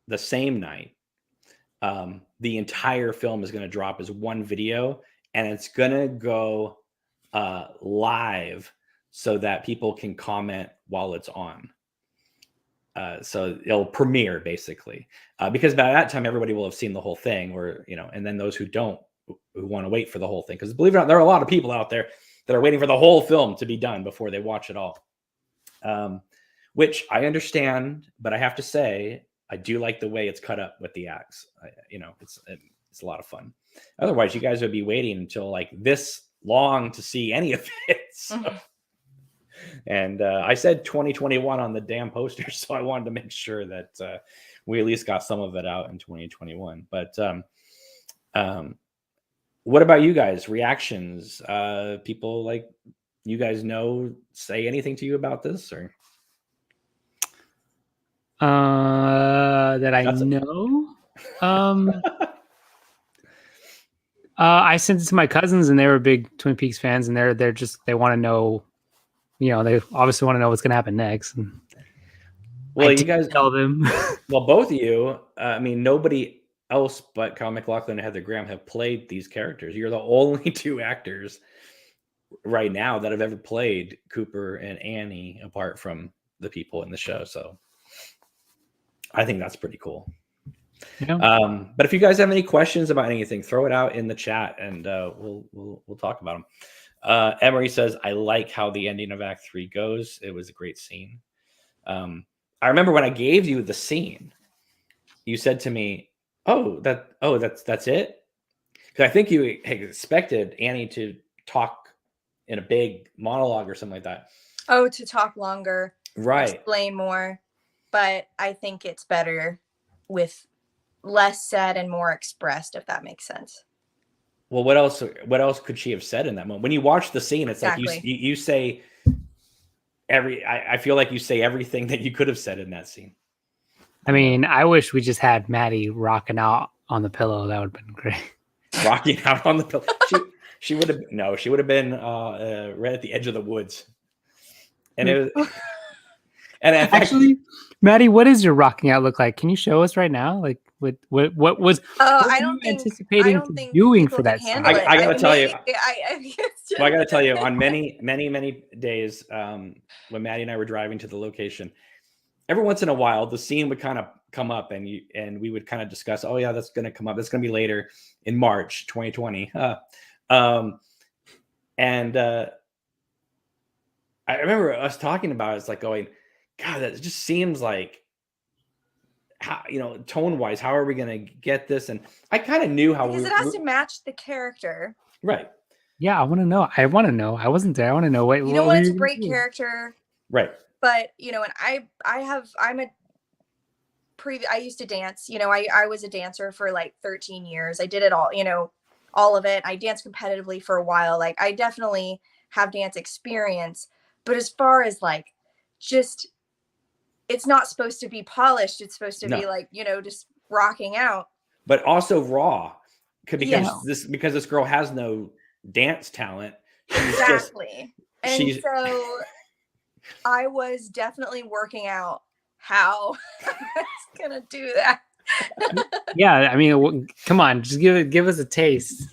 the same night, the entire film is going to drop as one video, and it's going to go live so that people can comment while it's on. So it'll premiere basically, because by that time everybody will have seen the whole thing, or and then those who don't, who want to wait for the whole thing, because believe it or not, there are a lot of people out there that are waiting for the whole film to be done before they watch it all. Which I understand, but I have to say I do like the way it's cut up with the acts. It's a lot of fun. Otherwise, you guys would be waiting until like this long to see any of it. So. Mm-hmm. And I said 2021 on the damn poster, so I wanted to make sure that we at least got some of it out in 2021. But what about you guys? Reactions? People like you guys say anything to you about this, or that I know? I sent it to my cousins, and they were big Twin Peaks fans, and they want to know. They obviously want to know what's going to happen next. And well, you guys tell them. Well, both of you. I mean, nobody else but Kyle MacLachlan and Heather Graham have played these characters. You're the only two actors right now that have ever played Cooper and Annie, apart from the people in the show. So I think that's pretty cool. Yeah. But if you guys have any questions about anything, throw it out in the chat, and we'll talk about them. Emery says, I like how the ending of Act 3 goes. It was a great scene. I remember when I gave you the scene, you said to me, that's it? Because I think you expected Annie to talk in a big monologue or something like that. Oh, to talk longer. Right. Explain more. But I think it's better with less said and more expressed, if that makes sense. Well, what else could she have said in that moment? When you watch the scene, it's exactly. Like you say I feel like you say everything that you could have said in that scene. I mean, I wish we just had Maddie rocking out on the pillow. That would have been great. Rocking out on the pillow. She would have been right at the edge of the woods. And it was and actually, Maddie, what does your rocking out look like? Can you show us right now? Like what was I don't anticipating doing for that scene? I gotta tell you. I gotta tell you, on many days, when Maddie and I were driving to the location, every once in a while the scene would kind of come up, and we would kind of discuss, oh yeah, that's gonna come up. That's gonna be later in March 2020. I remember us talking about it. It's like going, God, that just seems like, how, tone wise, how are we going to get this? And I kind of knew how, because it has to match the character. Right. Yeah. I want to know. I wasn't there. I want to know. You don't want it to break character. Right. But, and I'm a I used to dance. I was a dancer for like 13 years. I did it all, all of it. I danced competitively for a while. Like I definitely have dance experience, but as far as like just it's not supposed to be polished. It's supposed to be like, just rocking out. But also raw. Because Yes. this girl has no dance talent. Exactly. So I was definitely working out how I was gonna do that. Yeah, I mean, come on, just give us a taste.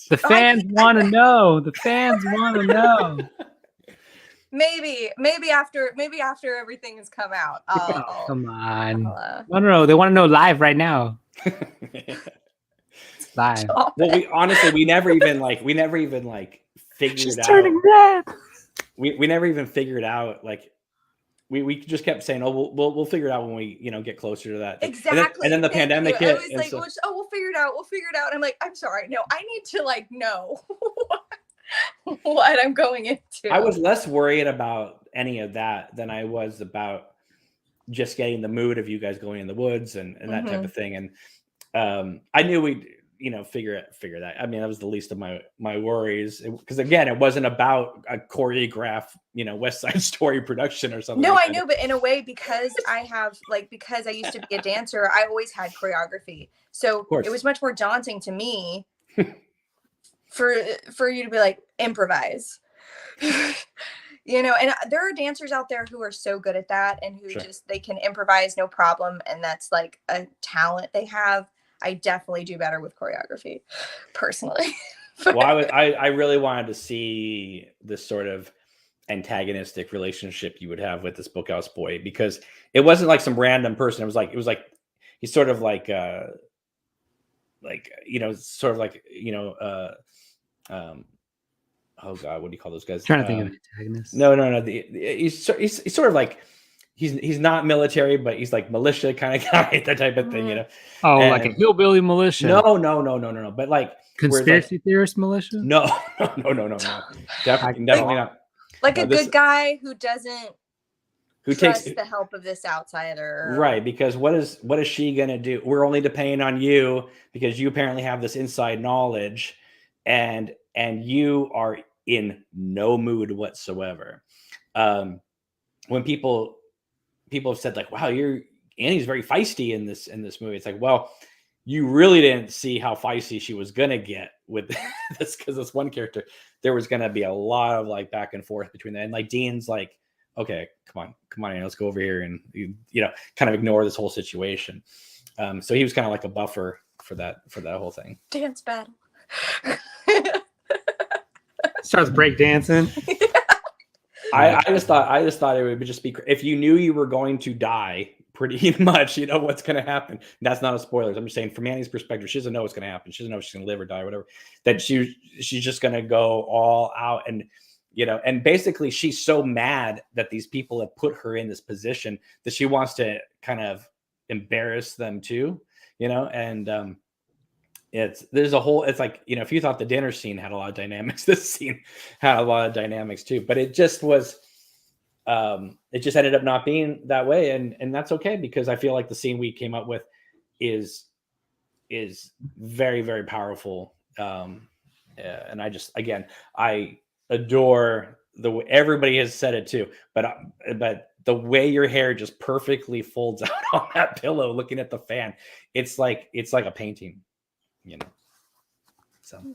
The fans want to know. The fans want to know. Maybe after everything has come out. Come on. No, they want to know live right now. It's live. Well, we never even figured She's out. Turning red. We never even figured out like we just kept saying, oh, we'll figure it out when we get closer to that. Exactly. And then the pandemic hit. I was like, we'll figure it out. We'll figure it out. And I'm like, I'm sorry, no, I need to know what I'm going into. I was less worried about any of that than I was about just getting the mood of you guys going in the woods and that type of thing. And I knew we'd figure that. I mean, that was the least of my worries, because again, it wasn't about a choreograph West Side Story production or something. No, I know, but in a way, because I used to be a dancer, I always had choreography, so it was much more daunting to me for you to be like, improvise. And there are dancers out there who are so good at that and who they can improvise no problem, and that's like a talent they have. I definitely do better with choreography, personally. Well, I really wanted to see this sort of antagonistic relationship you would have with this bookhouse boy, because it wasn't like some random person. It was like he's sort of like oh God, what do you call those guys? I'm trying to think of antagonists. No. He's sort of like he's not military, but he's like militia kind of guy, that type of thing, Oh, like a hillbilly militia? No. But like conspiracy theorist militia? No. Definitely not. Like a good guy who takes the help of this outsider. Right, because what is she gonna do? We're only depending on you because you apparently have this inside knowledge, and you are in no mood whatsoever. When people have said like, wow, Annie's very feisty in this movie. It's like, well, you really didn't see how feisty she was gonna get with this, because this one character, there was gonna be a lot of like back and forth between that. And like Dean's like, okay, come on, Annie, let's go over here and kind of ignore this whole situation. So he was kind of like a buffer for that whole thing. Dance battle. Starts break dancing. I just thought it would just be, if you knew you were going to die, pretty much, what's going to happen. That's not a spoiler. I'm just saying, from Annie's perspective, she doesn't know what's going to happen. She doesn't know if she's going to live or die, or whatever. That she's just going to go all out, and and basically she's so mad that these people have put her in this position that she wants to kind of embarrass them too, and there's a whole, it's like, if you thought the dinner scene had a lot of dynamics, this scene had a lot of dynamics too, but it just was, it just ended up not being that way. And that's okay, because I feel like the scene we came up with is very, very powerful. And I adore the way everybody has said it too, but the way your hair just perfectly folds out on that pillow, looking at the fan, it's like a painting. So all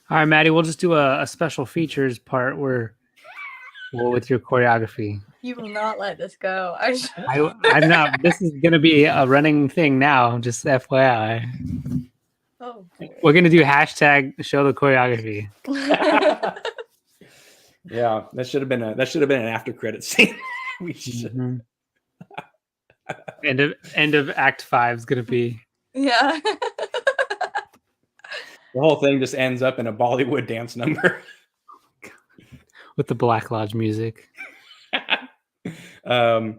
right, Maddie, we'll just do a special features part with your choreography. You will not let this go. I'm not. This is gonna be a running thing now, just FYI. Oh, boy. We're gonna do hashtag show the choreography. Yeah, that should have been an after credit scene. We should. Mm-hmm. End of Act 5 is gonna be. Yeah. The whole thing just ends up in a Bollywood dance number with the Black Lodge music. Right,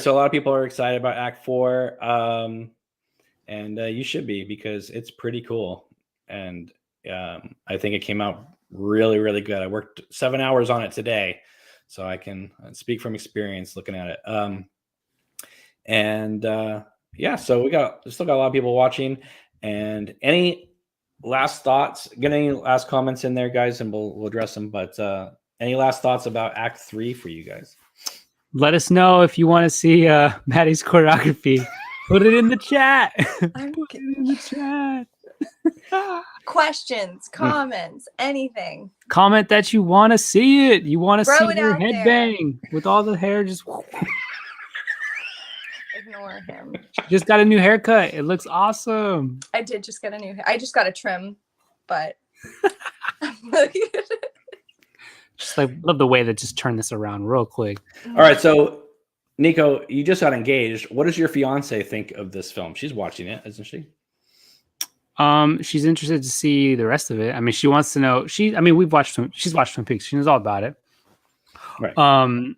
so a lot of people are excited about Act 4, and you should be, because it's pretty cool, and I think it came out really, really good. I worked 7 hours on it today, so I can speak from experience looking at it. And yeah, so we still got a lot of people watching. And any last thoughts? Get any last comments in there, guys, and we'll address them. But any last thoughts about Act 3 for you guys? Let us know if you want to see Maddie's choreography. Put it in the chat. Put it in the chat. Questions, comments, anything. Comment that you want to see it. You want to Throw see it your out head there. bang with all the hair just. Ignore him. Just got a new haircut. It looks awesome. I did just get I just got a trim, but Just like love the way that just turned this around real quick. All right, so Nico, you just got engaged. What does your fiance think of this film? She's watching it, isn't she? She's interested to see the rest of it. I mean, she wants to know. She's watched Twin Peaks. She knows all about it. Right.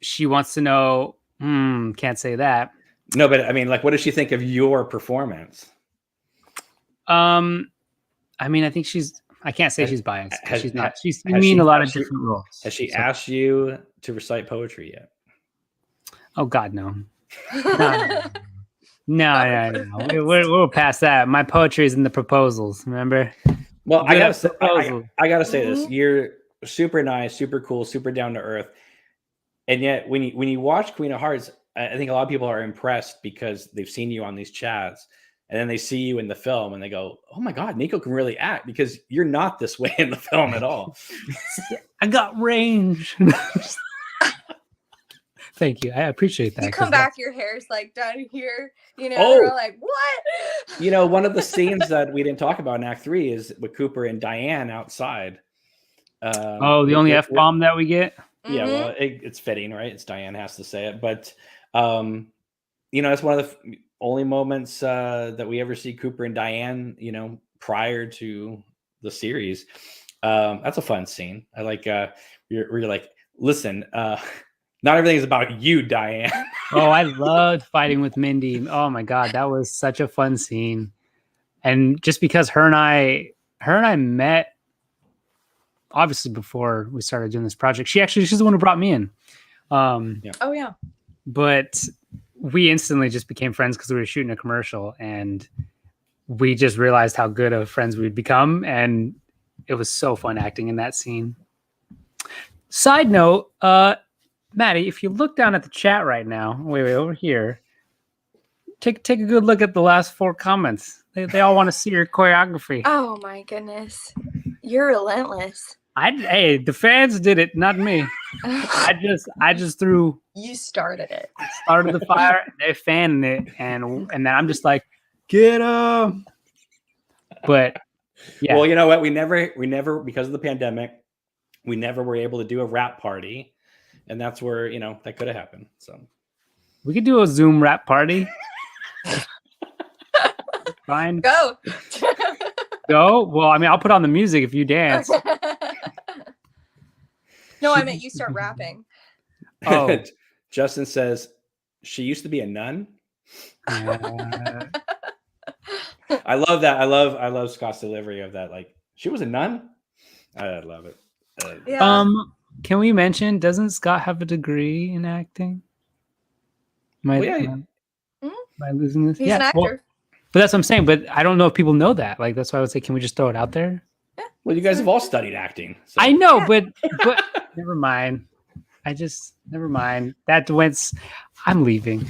She wants to know. Can't say that. No, but I mean, like, what does she think of your performance? I mean, I think I can't say she's biased. She's not. She's seen me in a lot of different roles. Has she asked you to recite poetry yet? Oh God, no. No. We're past that. My poetry is in the proposals. Remember? Well, I gotta say this. Mhm. You're super nice, super cool, super down to earth, and yet when you watch Queen of Hearts, I think a lot of people are impressed because they've seen you on these chats, and then they see you in the film and they go, "Oh my God, Nico can really act," because you're not this way in the film at all. I got range. Thank you. I appreciate that. You come back, your hair's like down here, we're like, what? One of the scenes that we didn't talk about in Act 3 is with Cooper and Diane outside. The only F-bomb that we get? Yeah, well, it's fitting, right? It's Diane has to say it. But, it's one of the only moments that we ever see Cooper and Diane, prior to the series. That's a fun scene. I like, you're like, listen, not everything is about you, Diane. Oh, I loved fighting with Mindy. Oh my God, that was such a fun scene. And just because her and I met obviously before we started doing this project. She's the one who brought me in. Yeah. Oh yeah. But we instantly just became friends because we were shooting a commercial, and we just realized how good of friends we'd become, and it was so fun acting in that scene. Side note, Maddie, if you look down at the chat right now, wait, over here, take a good look at the last 4 comments. They all want to see your choreography. Oh my goodness, you're relentless. Hey, the fans did it, not me. I just threw. You started it. Started the fire. They fanned it, and then I'm just like, get 'em. But yeah. Well, you know what? We never because of the pandemic, we never were able to do a rap party. And that's where, that could have happened. So we could do a Zoom rap party. Fine. Go. Well, I mean, I'll put on the music if you dance. No, I meant you start rapping. Oh. Justin says she used to be a nun. I love that. I love Scott's delivery of that. Like, she was a nun. I love it. Yeah. Can we mention, doesn't Scott have a degree in acting? Am I losing this? He's an actor. Well, but that's what I'm saying. But I don't know if people know that. Like, that's why I would say, can we just throw it out there? Yeah. Well, you guys have all studied acting. So. I know, but never mind. Never mind. That went. I'm leaving.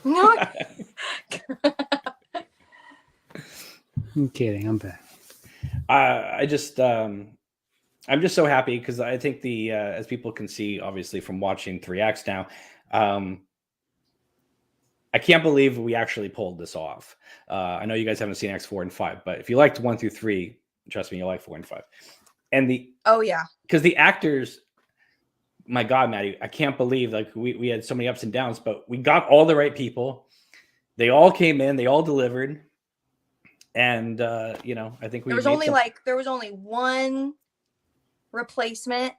No. I'm kidding. I'm back. I'm just so happy because I think as people can see, obviously from watching 3 acts now, I can't believe we actually pulled this off. I know you guys haven't seen acts 4 and 5, but if you liked 1 through 3, trust me, you'll like 4 and 5. And because the actors, my God, Maddie, I can't believe we had so many ups and downs, but we got all the right people. They all came in, they all delivered. And I think there was only one replacement.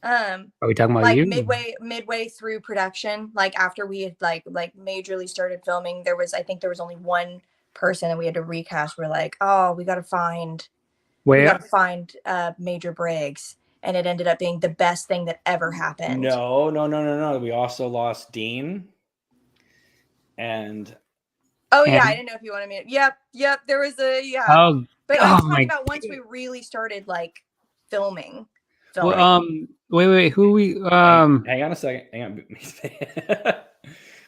Are we talking about like you? midway through production, like after we had like majorly started filming, I think there was only one person that we had to recast. We're like, oh, we gotta find Major Briggs. and it ended up being the best thing that ever happened. No. We also lost Dean. And yeah, I didn't know if you wanted me to, yep, there was a but I'm talking about once we really started like filming. Well, wait, who we hang on a second. Hang on.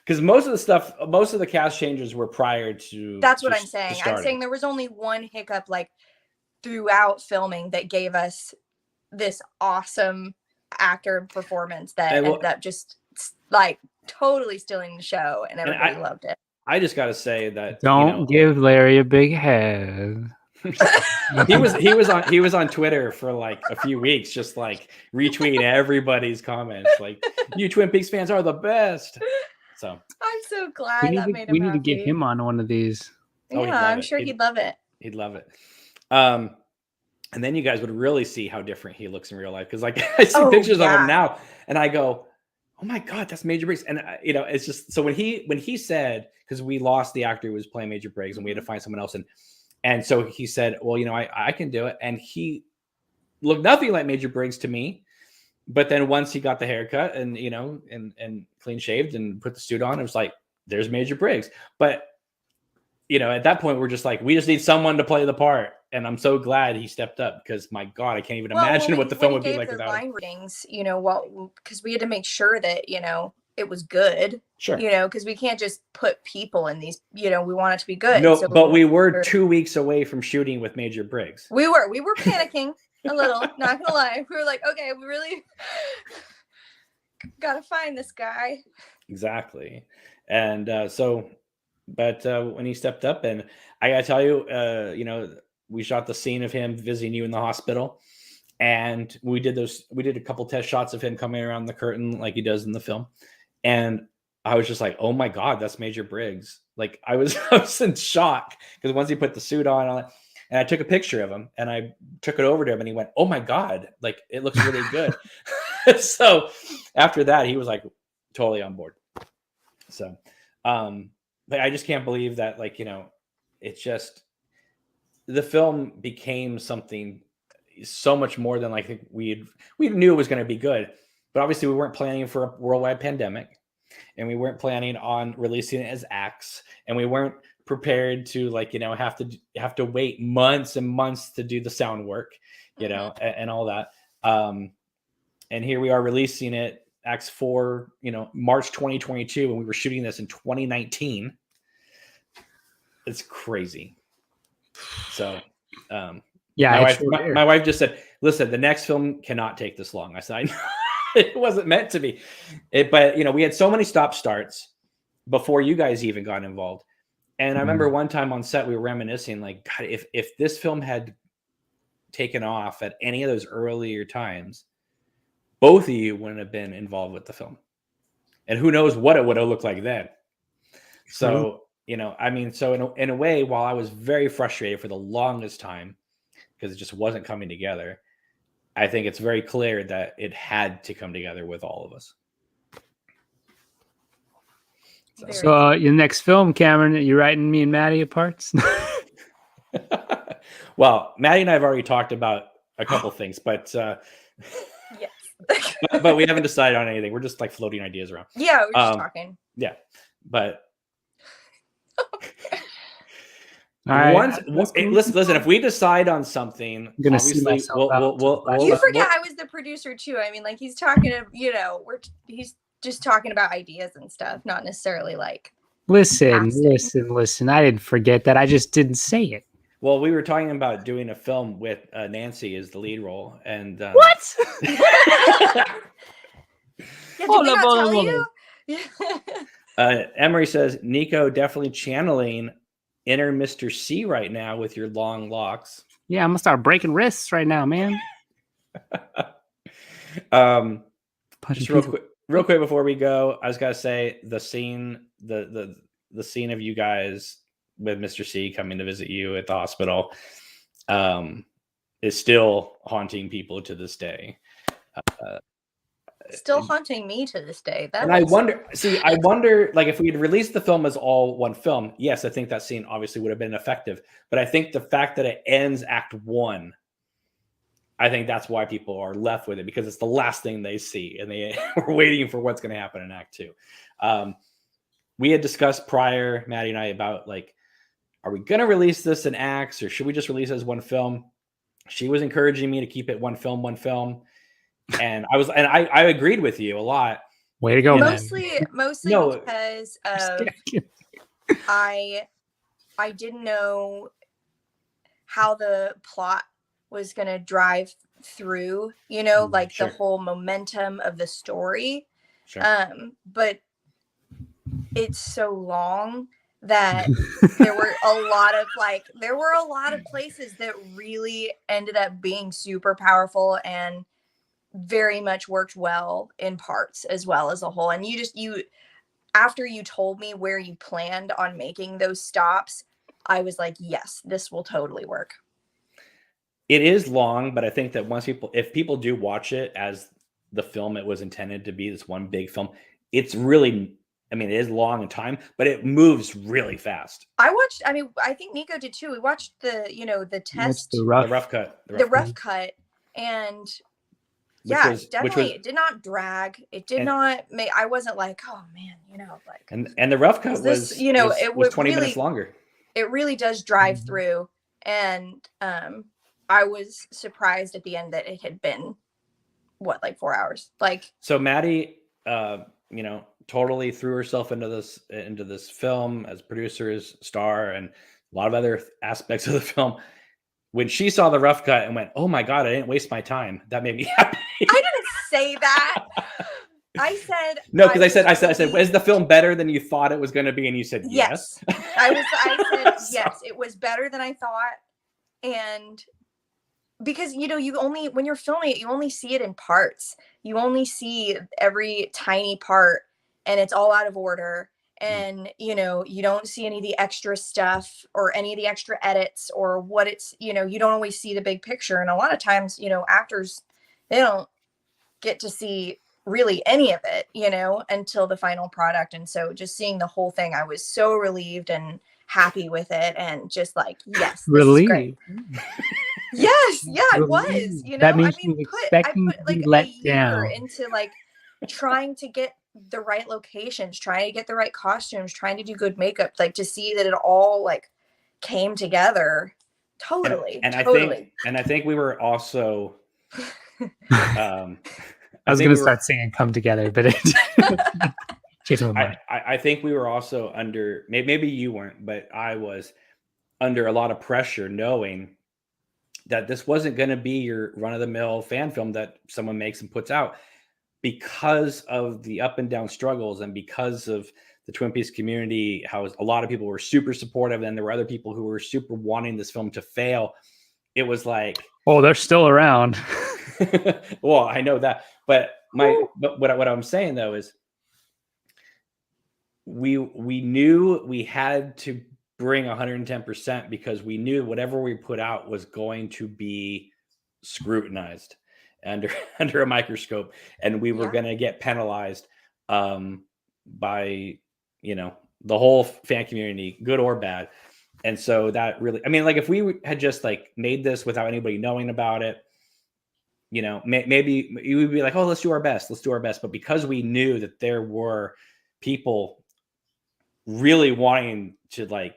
Because most of the cast changes were prior to. That's what I'm saying. I'm saying there was only one hiccup like throughout filming that gave us this awesome actor performance that ended up just like totally stealing the show, and everybody loved it. I just got to say that don't give Larry a big head. he was on Twitter for like a few weeks, just like retweeting everybody's comments, like you Twin Peaks fans are the best. So I'm so glad we need to get him on one of these. Yeah, I'm sure he'd love it. He'd love it. And then you guys would really see how different he looks in real life, because like I see pictures of him now, and I go, "Oh my God, that's Major Briggs!" And it's just so when he said, because we lost the actor who was playing Major Briggs, and we had to find someone else, and so he said, "Well, I can do it," and he looked nothing like Major Briggs to me. But then once he got the haircut and and clean shaved and put the suit on, it was like, there's Major Briggs. But at that point, we're just like, we just need someone to play the part. And I'm so glad he stepped up, because my God, I can't even imagine what the film would be like without him. Line readings, because we had to make sure that it was good. Sure. Because we can't just put people in these. We want it to be good. No, so but we were 2 weeks away from shooting with Major Briggs. We were panicking. A little, not gonna lie. We were like, okay, we really gotta find this guy. Exactly. And but when he stepped up, and I gotta tell you, we shot the scene of him visiting you in the hospital, and we did a couple test shots of him coming around the curtain like he does in the film, and I was just like, oh my God, that's Major Briggs. Like I was in shock, because once he put the suit on, and I took a picture of him and I took it over to him, and he went, "Oh my God, like it looks really good." So after that, he was like totally on board. So, but I just can't believe that, like, it's just, the film became something so much more than like we knew it was going to be good, but obviously we weren't planning for a worldwide pandemic, and we weren't planning on releasing it as acts, and we weren't prepared to have to wait months and months to do the sound work, and all that. And here we are releasing it, Acts 4, March 2022, and we were shooting this in 2019. It's crazy. So, my wife just said, "Listen, the next film cannot take this long." I said, "I know." It wasn't meant to be. But we had so many stop starts before you guys even got involved. And I remember one time on set, we were reminiscing, like, God, if this film had taken off at any of those earlier times, both of you wouldn't have been involved with the film. And who knows what it would have looked like then. So, so in a way, while I was very frustrated for the longest time, because it just wasn't coming together, I think it's very clear that it had to come together with all of us. So your next film, Cameron, are you writing me and Maddie parts? Well, Maddie and I have already talked about a couple things, but yes. but we haven't decided on anything. We're just like floating ideas around. Yeah, we're just talking. Yeah, but all right. Listen. If we decide on something, I'm gonna see myself you forget I was the producer too. I mean, like he's talking to he's just talking about ideas and stuff, not necessarily like. Listen. I didn't forget that. I just didn't say it. Well, we were talking about doing a film with Nancy as the lead role, and what? Hold up. Emery says Nico definitely channeling inner Mr. C right now with your long locks. Yeah, I'm gonna start breaking wrists right now, man. Just real quick before we go, I was gotta say the scene, the scene of you guys with Mr. C coming to visit you at the hospital, is still haunting people to this day. Still haunting me to this day. I wonder, like if we had released the film as all one film, yes, I think that scene obviously would have been effective. But I think the fact that it ends Act 1 I think that's why people are left with it, because it's the last thing they see, and they were waiting for what's going to happen in Act 2. We had discussed prior, Maddie and I, about like, are we going to release this in acts, or should we just release it as one film? She was encouraging me to keep it one film. And I agreed with you a lot. Way to go, mostly No. because of I didn't know how the plot was going to drive through, like Sure. the whole momentum of the story. Sure. But it's so long that there were a lot of places that really ended up being super powerful and very much worked well in parts as well as a whole. And you after you told me where you planned on making those stops, I was like, yes, this will totally work. It is long, but I think that if people do watch it as the film it was intended to be, this one big film, it's really, it is long in time, but it moves really fast. I think Nico did too. We watched the test, the rough cut, and it did not drag. It did not make. I wasn't like, oh man, like. And the rough cut was 20 minutes longer. It really does drive through, and I was surprised at the end that it had been 4 hours. So Maddie, totally threw herself into this film as producer, as star, and a lot of other aspects of the film. When she saw the rough cut and went, "Oh my God, I didn't waste my time," that made me happy. I didn't say that. I said no, because I said, "Is the film better than you thought it was going to be?" And you said yes. I said yes. It was better than I thought, and because you only, when you're filming it, you only see it in parts. You only see every tiny part, and it's all out of order. And, you don't see any of the extra stuff or any of the extra edits or what it's, you don't always see the big picture. And a lot of times, actors, they don't get to see really any of it, until the final product. And so just seeing the whole thing, I was so relieved and happy with it. And just like, yes, relieved. Yes. Yeah, I was, That means I put like let a year down into like trying to get the right locations, trying to get the right costumes, trying to do good makeup, like to see that it all like came together. Totally. I think we were also I was going to start singing "Come Together," but I think we were also under, maybe you weren't, but I was under a lot of pressure, knowing that this wasn't going to be your run-of-the-mill fan film that someone makes and puts out, because of the up and down struggles, and because of the Twin Peaks community, how a lot of people were super supportive, and there were other people who were super wanting this film to fail. It was like, oh, they're still around. Well, I know that, but what I'm saying though is, we knew we had to bring 110%, because we knew whatever we put out was going to be scrutinized under a microscope, and we were going to get penalized by the whole fan community, good or bad. And so that really, like, if we had just like made this without anybody knowing about it, maybe we would be like, oh, let's do our best. But because we knew that there were people really wanting to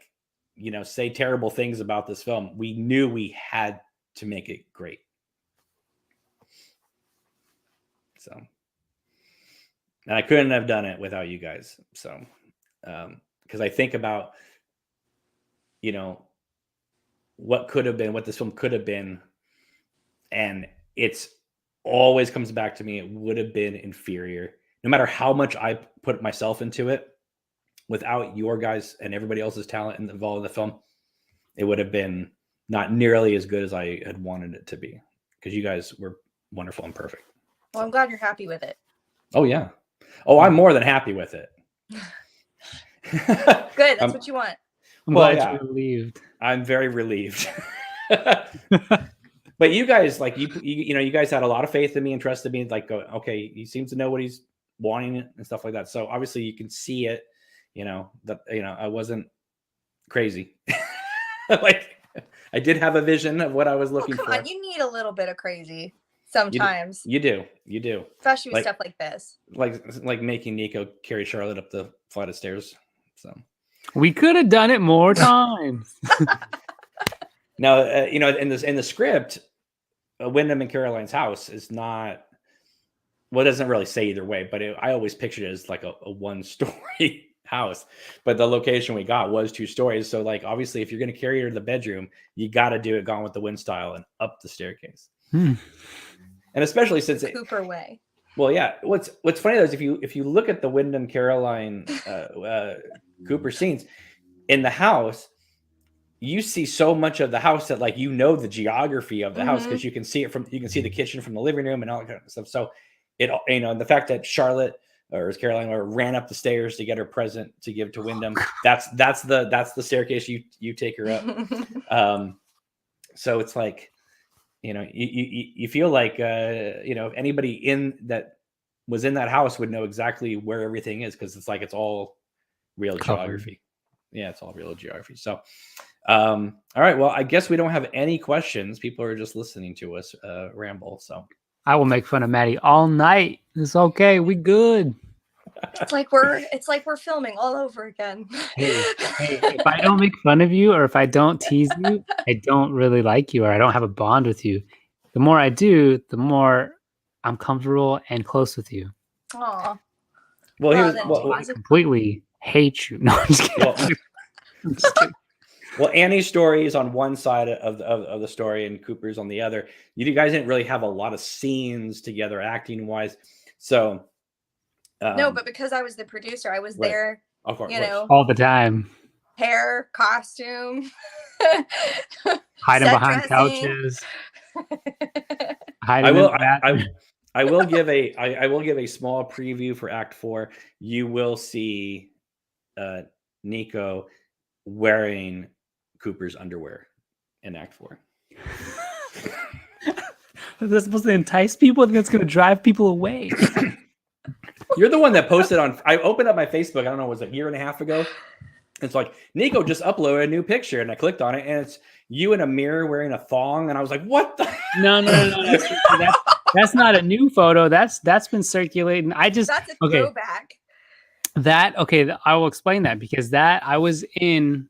say terrible things about this film, we knew we had to make it great. So, and I couldn't have done it without you guys. So, because I think about, what could have been, what this film could have been, and it's always comes back to me, it would have been inferior. No matter how much I put myself into it, without your guys and everybody else's talent involved in the film, it would have been not nearly as good as I had wanted it to be, because you guys were wonderful and perfect. Well, I'm glad you're happy with it. Oh, yeah. Oh, I'm more than happy with it. Good. That's what you want. I'm glad you're relieved. I'm very relieved. But you guys, you guys had a lot of faith in me and trusted me. Like, okay, he seems to know what he's wanting and stuff like that. So obviously you can see it, that, I wasn't crazy. I did have a vision of what I was looking come for. on, you need a little bit of crazy sometimes. You do. Especially with stuff like this. Like making Nico carry Charlotte up the flight of stairs. So we could have done it more times. Now, in the script, Wyndham and Caroline's house is not. Well, it doesn't really say either way, but I always pictured it as like a one-story house. But the location we got was 2 stories. So, like, obviously, if you're going to carry her to the bedroom, you got to do it Gone with the Wind style and up the staircase. And especially since Cooper way. Well, yeah. What's funny though is if you look at the Wyndham Caroline Cooper scenes in the house, you see so much of the house that like the geography of the house because you can see the kitchen from the living room and all that kind of stuff. So the fact that Charlotte or Caroline ran up the stairs to get her present to give to Wyndham, that's the staircase you take her up. So it's like, you feel like anybody in that was in that house would know exactly where everything is because it's all real geography. Yeah, it's all real geography. So all right, well, I guess we don't have any questions. People are just listening to us ramble. So I will make fun of Maddie all night. It's okay. We good. It's like we're filming all over again. Hey, if I don't make fun of you or if I don't tease you, I don't really like you or I don't have a bond with you. The more I do, the more I'm comfortable and close with you. Aw. Well, I completely hate you. No, I'm just kidding. I'm just kidding. Well, Annie's story is on one side of the story and Cooper's on the other. You guys didn't really have a lot of scenes together acting wise. So no, but because I was the producer, I was there, of course, all the time. Hair, costume, hiding behind couches. I will give a small preview for Act 4. You will see Nico wearing Cooper's underwear in Act 4. Is that supposed to entice people? I think that's going to drive people away. You're the one that posted I opened up my Facebook, I don't know, was it a year and a half ago? It's like, Nico just uploaded a new picture, and I clicked on it, and it's you in a mirror wearing a thong, and I was like, what the? No. That's not a new photo. That's been circulating. That's a throwback. I will explain that because I was in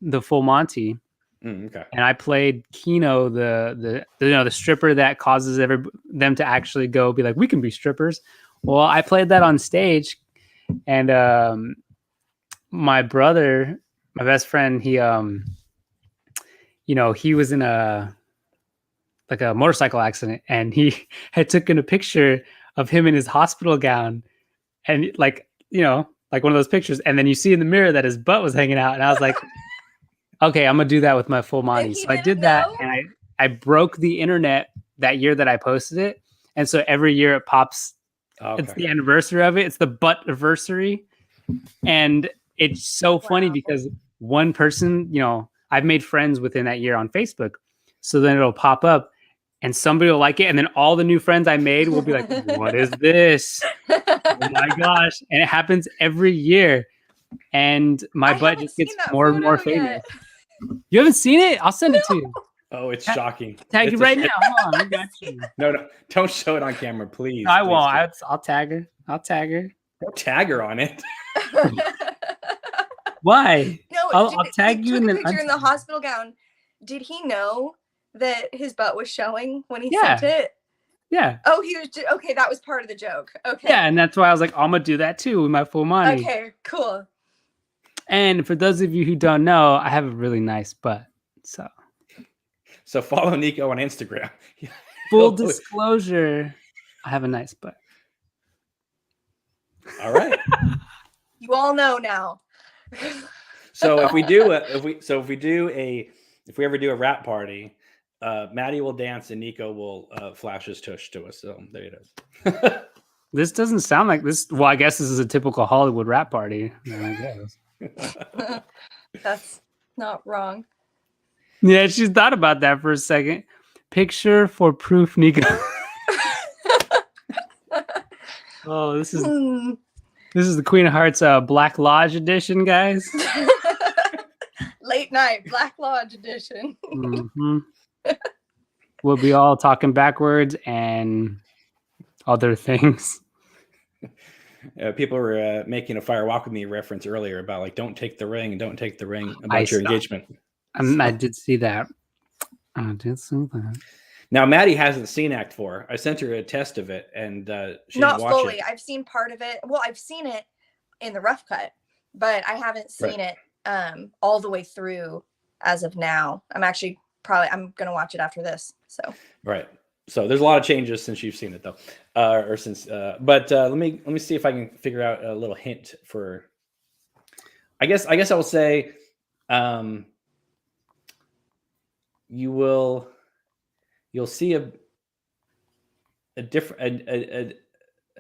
the Full Monty. Okay. And I played Kino, the stripper that causes them to actually go be like, we can be strippers. Well, I played that on stage, and my brother, my best friend, he was in a motorcycle accident, and he had taken a picture of him in his hospital gown, and like one of those pictures, and then you see in the mirror that his butt was hanging out, and I was like, okay, I'm gonna do that with my Full Monty. So I did that, and I broke the internet that year that I posted it, and so every year it pops. Okay. It's the anniversary of it. It's the butt-versary, and it's so funny because one person, I've made friends within that year on Facebook, so then it'll pop up, and somebody will like it, and then all the new friends I made will be like, "What is this? Oh my gosh!" And it happens every year, and my butt just gets more and more famous. You haven't seen it? I'll send it to you. Oh, it's shocking. Tag you right now. Hold on, I got you. No, don't show it on camera, please. No, I won't. I'll tag her. Don't tag her on it. Why? No, I'll tag you in the hospital gown. Did he know that his butt was showing when he sent it? Yeah. Oh, he was okay. That was part of the joke. Okay. Yeah, and that's why I was like, I'm gonna do that too with my Full Monty. Okay, cool. And for those of you who don't know, I have a really nice butt. So follow Nico on Instagram. Full disclosure, I have a nice butt. All right. You all know now. So if we ever do a rap party, Maddie will dance and Nico will flash his tush to us. So there it is. This doesn't sound like this. Well, I guess this is a typical Hollywood rap party. I guess. That's not wrong. Yeah, she's thought about that for a second. Picture for proof, Nico. Oh, this is the Queen of Hearts Black Lodge edition, guys. late night Black Lodge edition. We'll be all talking backwards and other things. People were making a Fire Walk With Me reference earlier about like, don't take the ring about I your saw. engagement. I did see that. I did see that. Now, Maddie hasn't seen Act 4. I sent her a test of it, and she Not didn't watch fully. it. I've seen part of it. Well, I've seen it in the rough cut, but I haven't seen it all the way through as of now. I'm gonna watch it after this. So Right. So there's a lot of changes since you've seen it, though, But let me see if I can figure out a little hint for. I guess I will say, you'll see a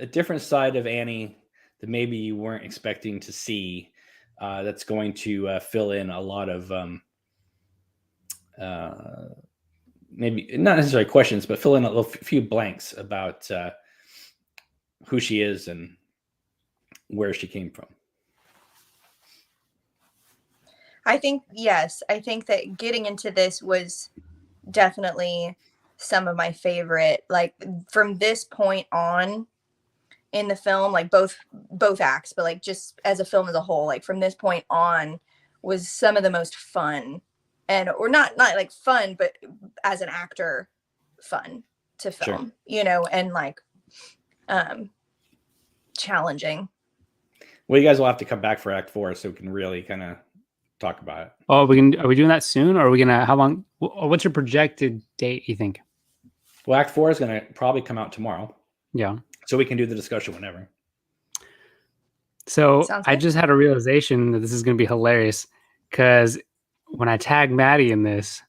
different side of Annie that maybe you weren't expecting to see. That's going to fill in a lot of maybe not necessarily questions, but fill in a few blanks about who she is and where she came from. I think that getting into this was definitely some of my favorite, like from this point on in the film, like both acts, but like just as a film as a whole, like from this point on was some of the most fun, and or not like fun, but as an actor fun to film, sure. And like challenging. Well, you guys will have to come back for Act 4 so we can really kind of talk about it. Oh, are we doing that soon, or are we gonna? How long? What's your projected date, you think? Well, Act 4 is gonna probably come out tomorrow. Yeah. So we can do the discussion whenever. So I just had a realization that this is gonna be hilarious because when I tag Maddie in this,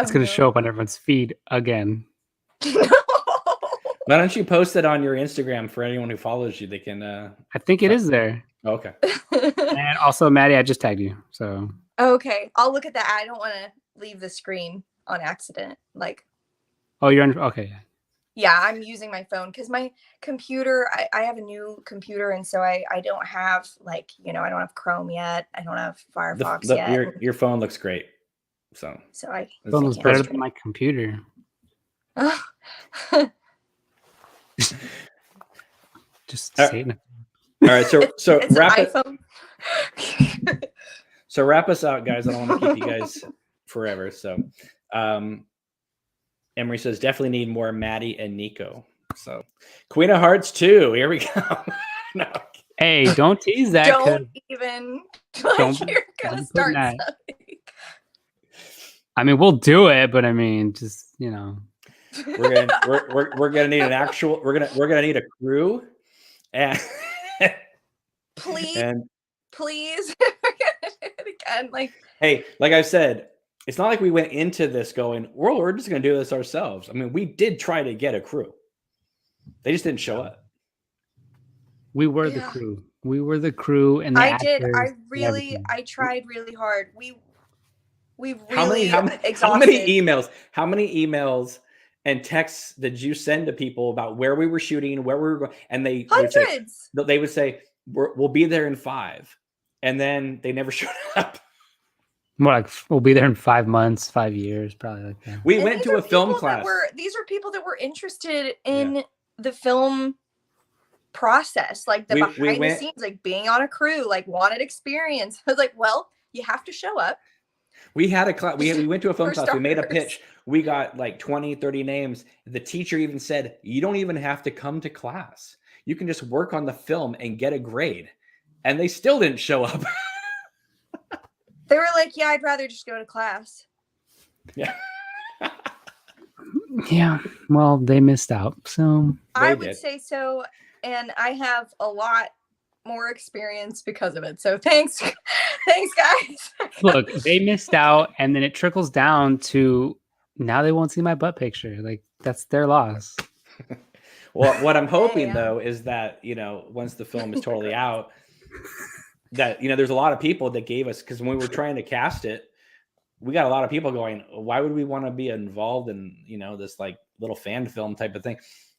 it's gonna show up on everyone's feed again. Why don't you post it on your Instagram for anyone who follows you? They can. I think it is there. Okay. And also, Maddie, I just tagged you. So. Okay, I'll look at that. I don't want to leave the screen on accident. Like. Oh, you're on. Okay. Yeah, I'm using my phone because my computer. I have a new computer, and so I don't have like I don't have Chrome yet. I don't have Firefox yet. Your phone looks great. So I. Phone looks better than my computer. Just saying it. All right, so it's wrap an it. So wrap us out, guys. I don't want to keep you guys forever. So, Emery says definitely need more Maddie and Nico. So, Queen of Hearts 2. Here we go. No. Hey, don't tease that. Don't even. You're gonna start something. I mean, we'll do it, but I mean, just we're gonna need an actual. We're gonna need a crew. And please again, like, hey, like I said, it's not like we went into this going, we're just gonna do this ourselves. I mean, we did try to get a crew. They just didn't show up. We were the crew. We were the crew, and I tried really hard. We really how many emails and texts did you send to people about where we were shooting, where we were going? And they hundreds. They would say we'll be there in 5, and then they never showed up. More like we'll be there in 5 months, 5 years, probably like that. We went to a film class. These are people that were interested in the film process, like the behind the scenes, like being on a crew, like wanted experience. I was like, well, you have to show up. We had a class. We went to a film class. We made a pitch. We got like 20, 30 names. The teacher even said, you don't even have to come to class. You can just work on the film and get a grade. And they still didn't show up. They were like, yeah, I'd rather just go to class. Yeah. Yeah. Well, they missed out. So I would say so. And I have a lot more experience because of it. So thanks. Thanks, guys. Look, they missed out, and then it trickles down to now they won't see my butt picture. Like, that's their loss. Well, what I'm hoping though is that, once the film is totally out, that, there's a lot of people that gave us, because when we were trying to cast it, we got a lot of people going, why would we want to be involved in, this like little fan film type of thing?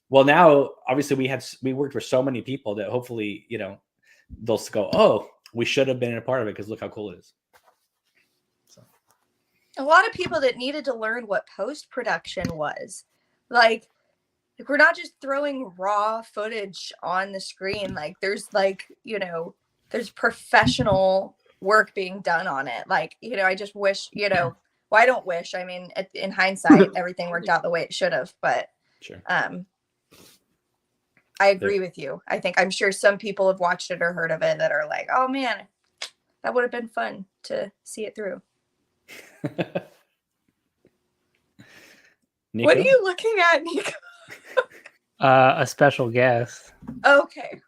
Well, now obviously we worked with so many people that hopefully, they'll go, oh, we should have been a part of it because look how cool it is. So. A lot of people that needed to learn what post-production was. Like we're not just throwing raw footage on the screen. Like there's like, there's professional work being done on it. Like, I just wish, well, I don't wish. I mean, in hindsight, everything worked out the way it should have. But sure. I agree with you. I'm sure some people have watched it or heard of it that are like, oh man, that would have been fun to see it through. Nico? What are you looking at, Nico? A special guest. Okay.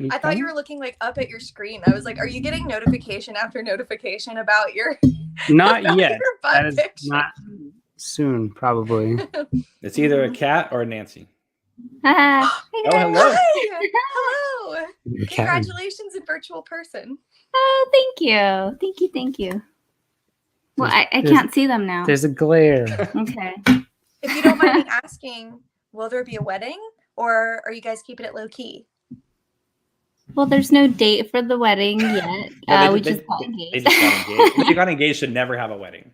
I thought you were looking like up at your screen. I was like, are you getting notification after notification about your not about yet. your butt That is picture? not soon, probably. It's either a cat or Nancy. Hi. Oh, hello. Hi. Hello. Congratulations in virtual person. Oh, thank you. Thank you. Well, I can't see them now. There's a glare. Okay. If you don't mind me asking, will there be a wedding or are you guys keeping it low key? Well, there's no date for the wedding yet. We just got engaged. They just got engaged. If you got engaged, should never have a wedding.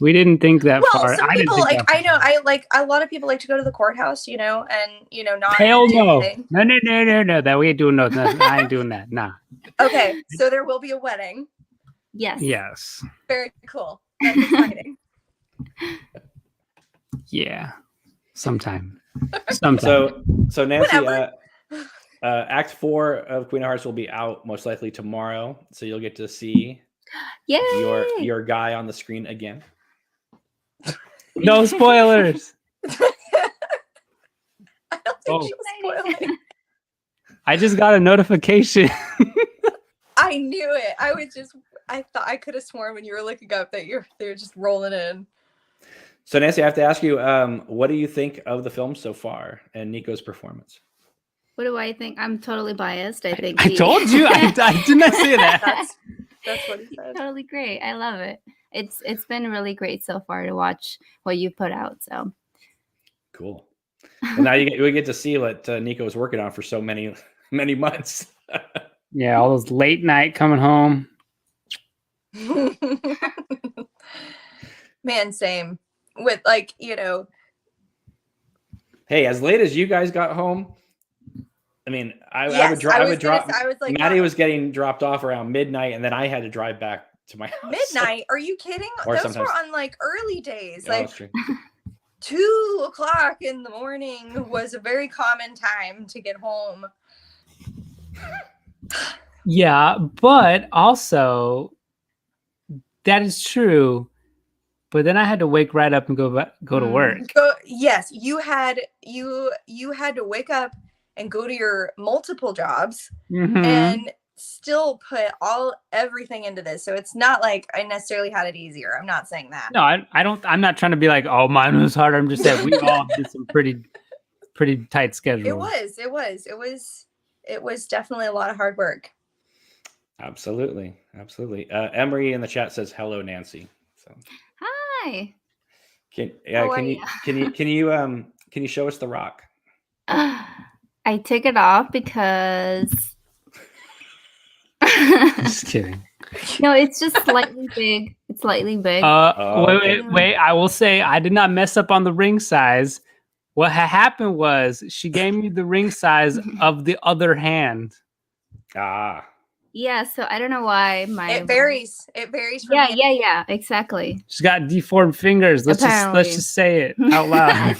We didn't think that Well, far. some people a lot of people like to go to the courthouse, and not Hell do no. anything. No. That we ain't doing nothing. I ain't doing that. Nah. Okay, so there will be a wedding. Yes. Yes. Very cool. That's exciting. Yeah. Sometime. So Nancy, Whatever. Act 4 of Queen of Hearts will be out most likely tomorrow, so you'll get to see Yay! your guy on the screen again. No spoilers. I don't think she was spoiling. I just got a notification. I knew it. I thought I could have sworn when you were looking up that they were just rolling in. So Nancy, I have to ask you, what do you think of the film so far and Nico's performance? What do I think? I'm totally biased. I think I told you. I did not say that. That's what he said. Totally great. I love it. It's been really great so far to watch what you put out. So cool. And now we get to see what Nico was working on for so many months. Yeah, all those late night coming home. Man, same. With Hey, as late as you guys got home, I mean, I would drop. Maddie was getting dropped off around midnight, and then I had to drive back to my house. Midnight? Are you kidding? Or Those sometimes- were on like early days. Oh, that's true. 2 o'clock in the morning was a very common time to get home. Yeah, but also that is true. But then I had to wake right up and go to work. Yes, you had to wake up and go to your multiple jobs and still put everything into this. So it's not like I necessarily had it easier. I'm not saying that. No, I don't. I'm not trying to be like, oh, mine was harder. I'm just saying we all did some pretty tight schedules. It was definitely a lot of hard work. Absolutely. Emery in the chat says hello, Nancy. So Hi. can you show us the rock? I took it off because Just kidding. no, it's just slightly big. It's slightly big. Wait. I will say I did not mess up on the ring size. What happened was she gave me the ring size of the other hand. Ah. Yeah, so I don't know why It varies. From Yeah, exactly. She's got deformed fingers. Let's just say it out loud.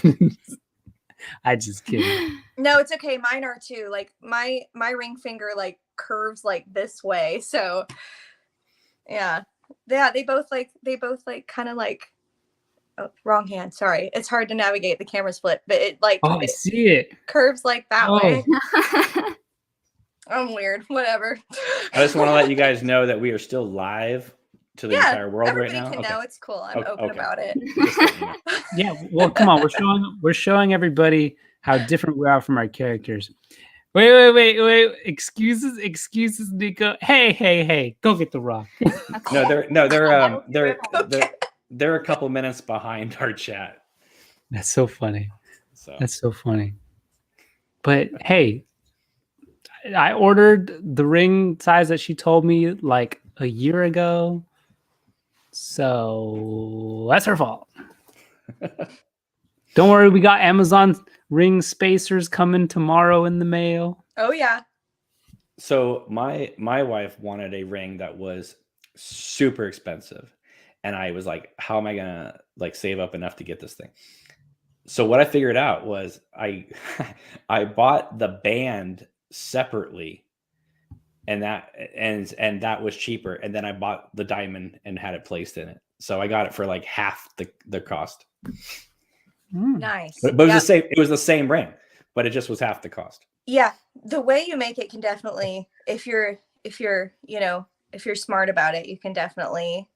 I just kidding. No, it's okay. Mine are too. Like my ring finger like curves like this way. So yeah. They both kind of like wrong hand. Sorry. It's hard to navigate. The camera's flipped, but I see it. Curves like that way. I'm weird. Whatever. I just want to let you guys know that we are still live to the entire world right now. Everybody can know. It's cool. I'm open about it. Yeah. Well, come on. We're showing everybody how different we are from our characters. Wait. Excuses, Nico. Hey. Go get the rock. They're a couple minutes behind our chat. That's so funny. So that's so funny. But hey, I ordered the ring size that she told me like a year ago. So that's her fault. Don't worry, we got Amazon ring spacers coming tomorrow in the mail. Oh yeah. So my wife wanted a ring that was super expensive, and I was like, how am I gonna like save up enough to get this thing? So what I figured out was I bought the band separately, and that was cheaper, and then I bought the diamond and had it placed in it. So I got it for like half the cost. Nice. But it was the same. It was the same ring, but it just was half the cost. Yeah, the way you make it can definitely, if you're smart about it, you can definitely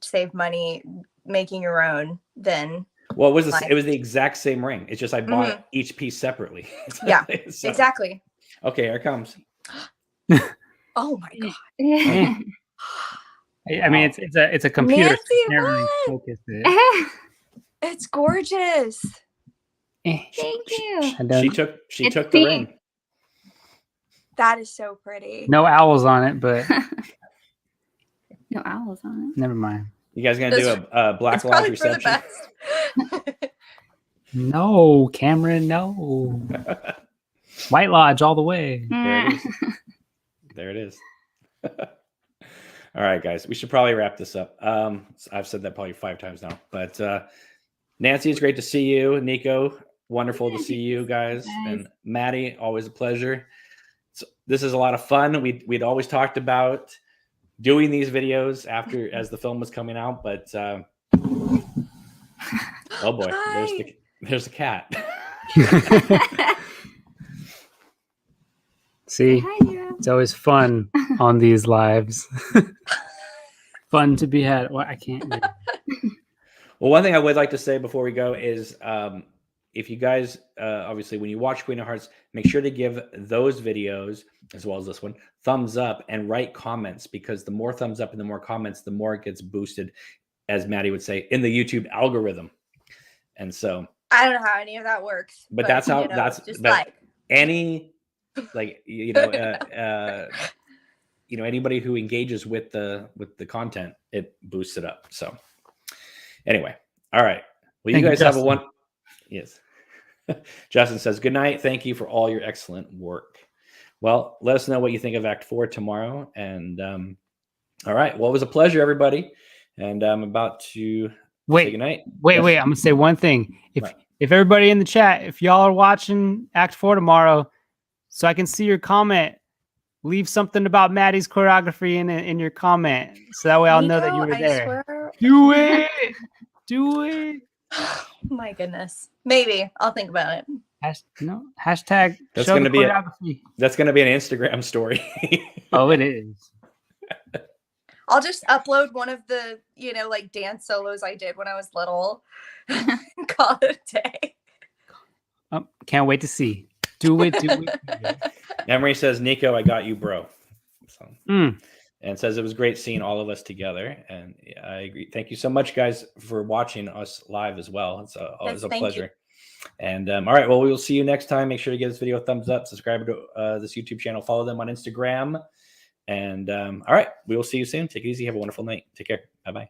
save money making your own. Then well, it was the exact same ring. It's just I bought each piece separately. Yeah, so, exactly. Okay, here it comes. Oh my god. Yeah. I mean, it's a computer. Nancy, So you can't really what? focus it. It's gorgeous. Thank you. She took the ring. That is so pretty. No owls on it, but No owls on it. never mind. You guys gonna do a Black It's Lodge probably for the reception? best. No, Cameron, no. White Lodge all the way. There it is. There it is. All right, guys, we should probably wrap this up. I've said that probably 5 times now, but Nancy, it's great to see you. Nico, wonderful to see you guys. And Maddie, always a pleasure. So this is a lot of fun. We'd always talked about doing these videos as the film was coming out, but oh boy, there's a cat. See, Hi, Hero. it's always fun on these lives. Fun to be had. Well, I can't. Well, one thing I would like to say before we go is if you guys, obviously, when you watch Queen of Hearts, make sure to give those videos, as well as this one, thumbs up and write comments, because the more thumbs up and the more comments, the more it gets boosted, as Maddie would say, in the YouTube algorithm. And so I don't know how any of that works. But that's how that's just any anybody who engages with the content, it boosts it up. So anyway, all right. Well, you guys have a one. Yes. Justin says, good night. Thank you for all your excellent work. Well, let us know what you think of Act 4 tomorrow. And all right. Well, it was a pleasure, everybody. And I'm about to say good night. Wait. I'm going to say one thing. If everybody in the chat, if y'all are watching Act 4 tomorrow, so I can see your comment, leave something about Maddie's choreography in your comment. So that way I'll know that you were there. Do it. Do it. Oh my goodness. Maybe I'll think about it. Hashtag. That's going to be an Instagram story. Oh, it is. I'll just upload one of the, dance solos I did when I was little. Call it a day. Can't wait to see. Do it. Emery says, Nico, I got you, bro. So, and says it was great seeing all of us together. And I agree. Thank you so much, guys, for watching us live as well. It's always a pleasure. You. And all right, well, we will see you next time. Make sure to give this video a thumbs up, subscribe to this YouTube channel, follow them on Instagram. And all right, we will see you soon. Take it easy. Have a wonderful night. Take care. Bye-bye.